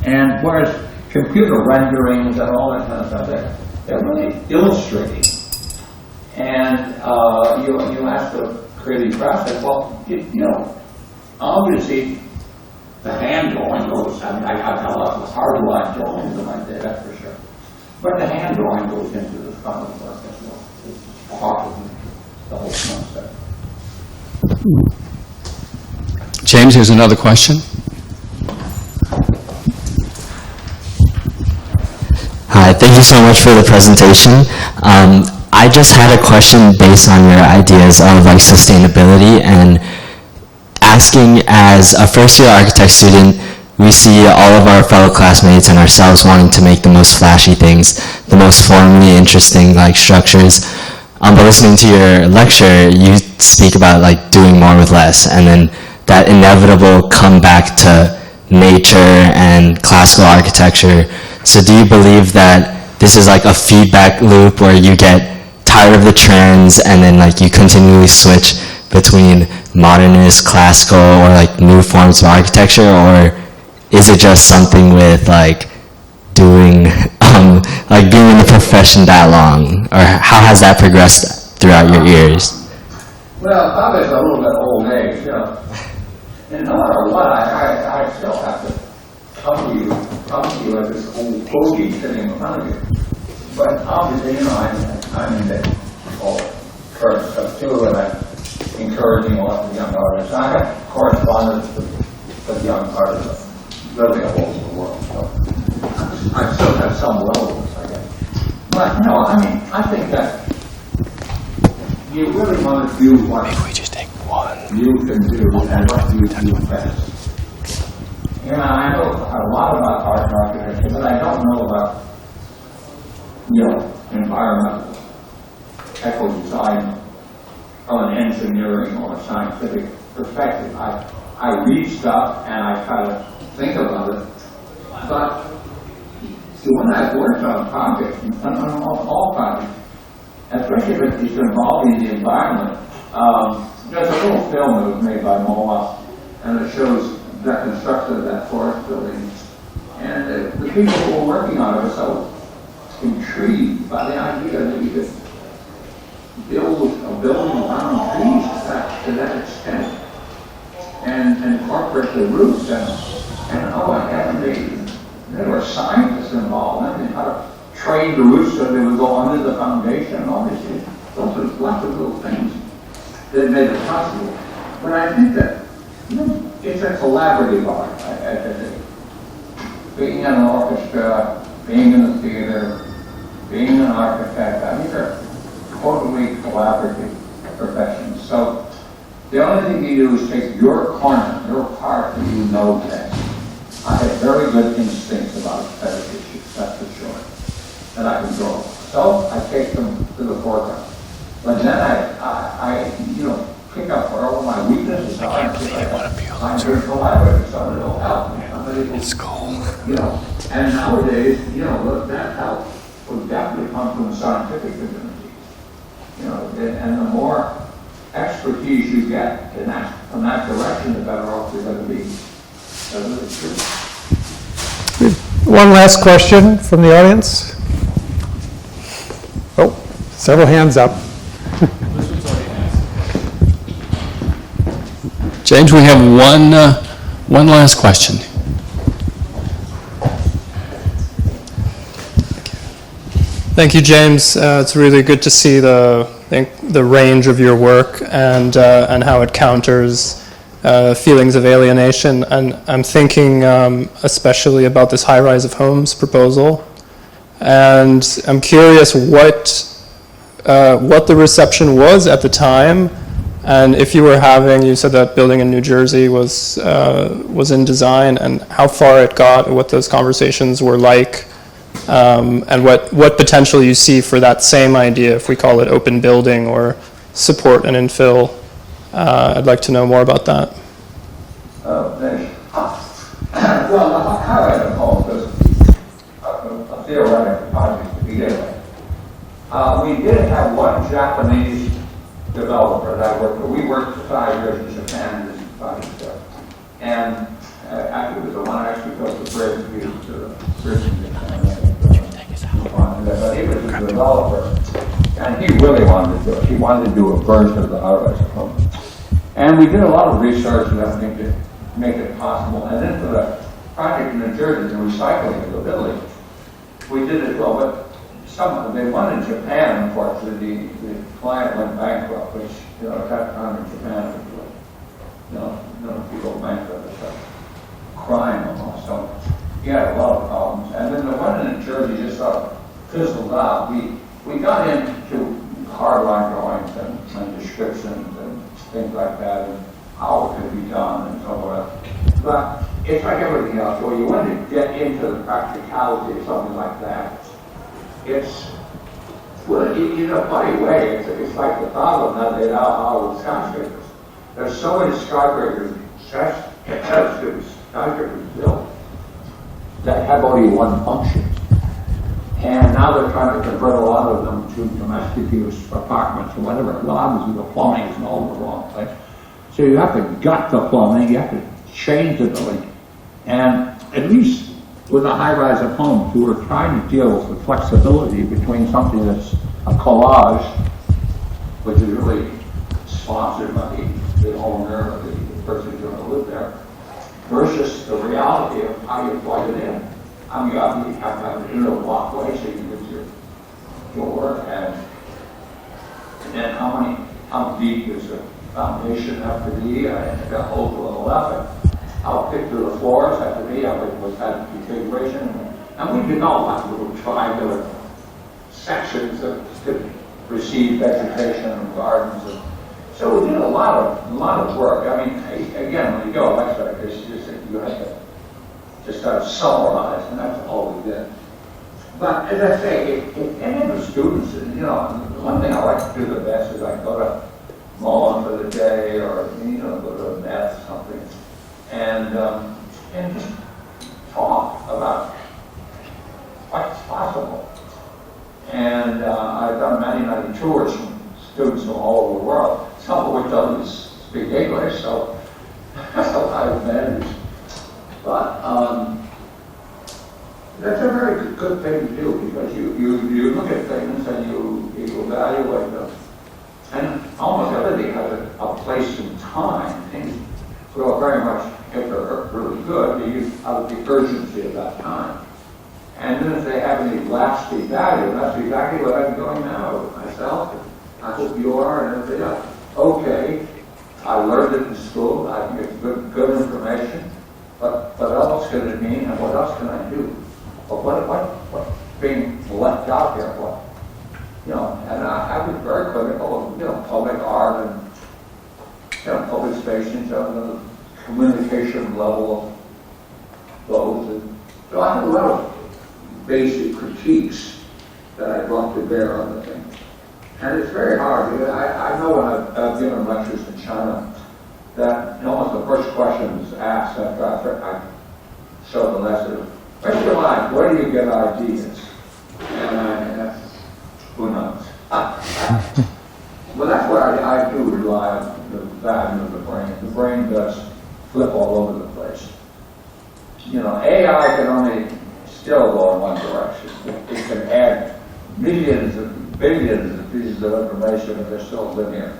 And whereas computer renderings and all that kind of stuff, they're really illustrating. And you ask the creative process, well, obviously the hand drawing goes, I mean, I've got a lot of hard line drawings in my day, that's for sure. But the hand drawing goes into the fun of work as well. It's part of the whole concept. James, here's another question. Hi, thank you so much for the presentation. I just had a question based on your ideas of like sustainability, and asking, as a first-year architect student, we see all of our fellow classmates and ourselves wanting to make the most flashy things, the most formally interesting like structures. But listening to your lecture, you speak about like doing more with less, and then that inevitable comeback to nature and classical architecture. So do you believe that this is like a feedback loop where you get tired of the trends and then like you continually switch between modernist, classical, or like new forms of architecture? Or is it just something with like doing, like being in the profession that long? Or how has that progressed throughout your years? Well, probably it's a little bit old age, And no matter what, I still have to come to you as this old fogey sitting in front of you. But obviously, I'm in the whole current stuff too, and I'm encouraging a lot of young artists. I have correspondence with young artists literally all over the world, so I still have some relevance, I guess. But no, I think that you really want to do what you can do and what you do best. I know a lot about art and architecture, but I don't know about, environmental eco-design from an engineering or a scientific perspective. I read stuff and I try to think about it, but when I've worked on projects, on all projects, especially if it's involving the environment, there's a little film that was made by MoMA, and it shows the construction of that forest building. And the people who were working on it were so intrigued by the idea that you could build a building around trees to that extent and incorporate the roots. And oh my heaven, there were scientists involved. I mean, how to train the roots so they would go under the foundation and all these things. Those are lots of little things that made it possible. But I think that it's a collaborative art. I think being in an orchestra, being in the theater, being an architect, they're totally collaborative professions. So the only thing you do is take your corner, your part that you know best. I have very good instincts about aesthetic issues, that's for sure, that I can draw. So I take them to the foreground. But then I pick up where all my weaknesses are. I'm very collaborative, somebody will help me. It's cool. And nowadays, that help would definitely come from the scientific community. And the more expertise you get from that direction, the better off you're going to be. That's really true. One last question from the audience. Oh, several hands up. James, we have one last question. Thank you, James. It's really good to see the range of your work and how it counters feelings of alienation. And I'm thinking especially about this high-rise of homes proposal. And I'm curious what the reception was at the time. And if you said that building in New Jersey was in design, and how far it got, what those conversations were like, and what potential you see for that same idea, if we call it open building or support and infill. I'd like to know more about that. Well, how I recall was a theoretical project to begin with. We did have one Japanese developer that I worked with. We worked for 5 years in Japan and this project stuff. And actually, it was the one actually built the bridge to the bridge. But he was a developer, and he really wanted to do it. He wanted to do a version of the high-rise home. And we did a lot of research to make it possible. And then for the project in New Jersey, the recycling of the village, we did it well, but they won in Japan, unfortunately. The client went bankrupt, which, at that time in Japan, people bankrupt. It's a crime almost. So he had a lot of problems. And then the one in New Jersey just sort of fizzled out. We got into hardline drawings and descriptions and things like that, and how it could be done and so on. But it's like everything else. When you want to get into the practicality of something like that, it's, well, in a funny way, it's like the problem that they now have with skyscrapers. There's so many skyscrapers built that have only one function. And now they're trying to convert a lot of them to domestic use apartments or whatever. Well, obviously the plumbing is all in the wrong place. So you have to gut the plumbing, you have to change the building. And at least with the high-rise of homes, we were trying to deal with the flexibility between something that's a collage, which is really sponsored by the owner or the person who's going to live there, versus the reality of how you plug it in. I mean, you have to have an inner walkway so you can get your door, and how deep does the foundation have to be? It's got holes to the left. How thick do the floors have to be? Was that configuration? And we developed little triangular sections that could receive vegetation and gardens. And so we did a lot of work. I mean, again, when you go like that, you have to just sort of summarize, and that's all we did. But as I say, if any of the students, the one thing I like to do the best is I go to Mullen for the day, or go to Meth or something, and just talk about what's possible. And I've done many tours from students from all over the world, some of which don't speak English, so that's a lot of advantage. But that's a very good thing to do, because you look at things and you evaluate them. And almost everything has a place in time. Things go very much, if they're really good, out of the urgency of that time. And then if they have any lasting value, that's exactly what I'm doing now with myself. I hope you are, and everybody else. Okay, I learned it in school. I think it's good information. But what else can it mean, and what else can I do? But what's being left out here? And I was very critical of, public art and, public spaces, the communication level of those. And so I had a lot of basic critiques that I brought to bear on the thing. And it's very hard. I know when I've given lectures in China, that almost the first question is asked after I show the lesson. What's your life? Where do you get ideas? And who knows? Well, that's where I do rely on the value of the brain. The brain does flip all over the place. AI can only still go in one direction. It can add millions and billions of pieces of information if they're still linear.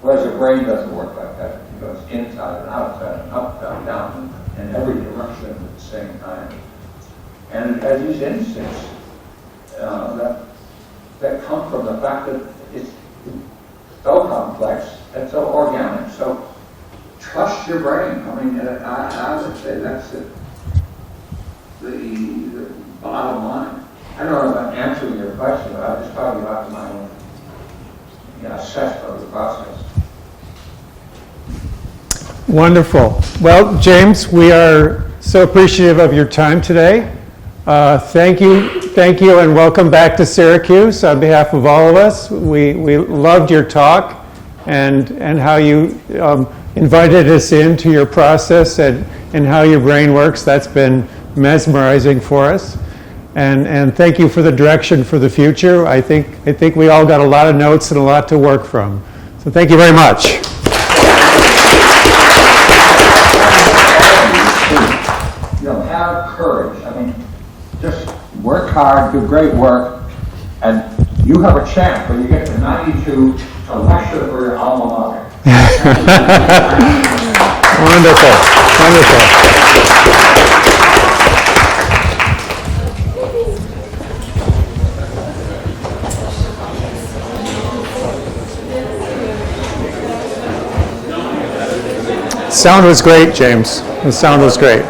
Whereas the brain doesn't work like that. It goes inside and outside and up and down in every direction at the same time. And it has these instincts that come from the fact that it's so complex and so organic. So trust your brain. I mean, I would say that's the bottom line. I don't know if I'm answering your question, but I just talking about my own assessment of the process. Wonderful. Well, James, we are so appreciative of your time today. Thank you, and welcome back to Syracuse on behalf of all of us. We loved your talk and how you invited us into your process and how your brain works. That's been mesmerizing for us. And thank you for the direction for the future. I think we all got a lot of notes and a lot to work from. So thank you very much. work hard, do great work, and you have a chance when you get to 92 to lecture for your alma mater. Wonderful, wonderful. Sound was great, James. The sound was great.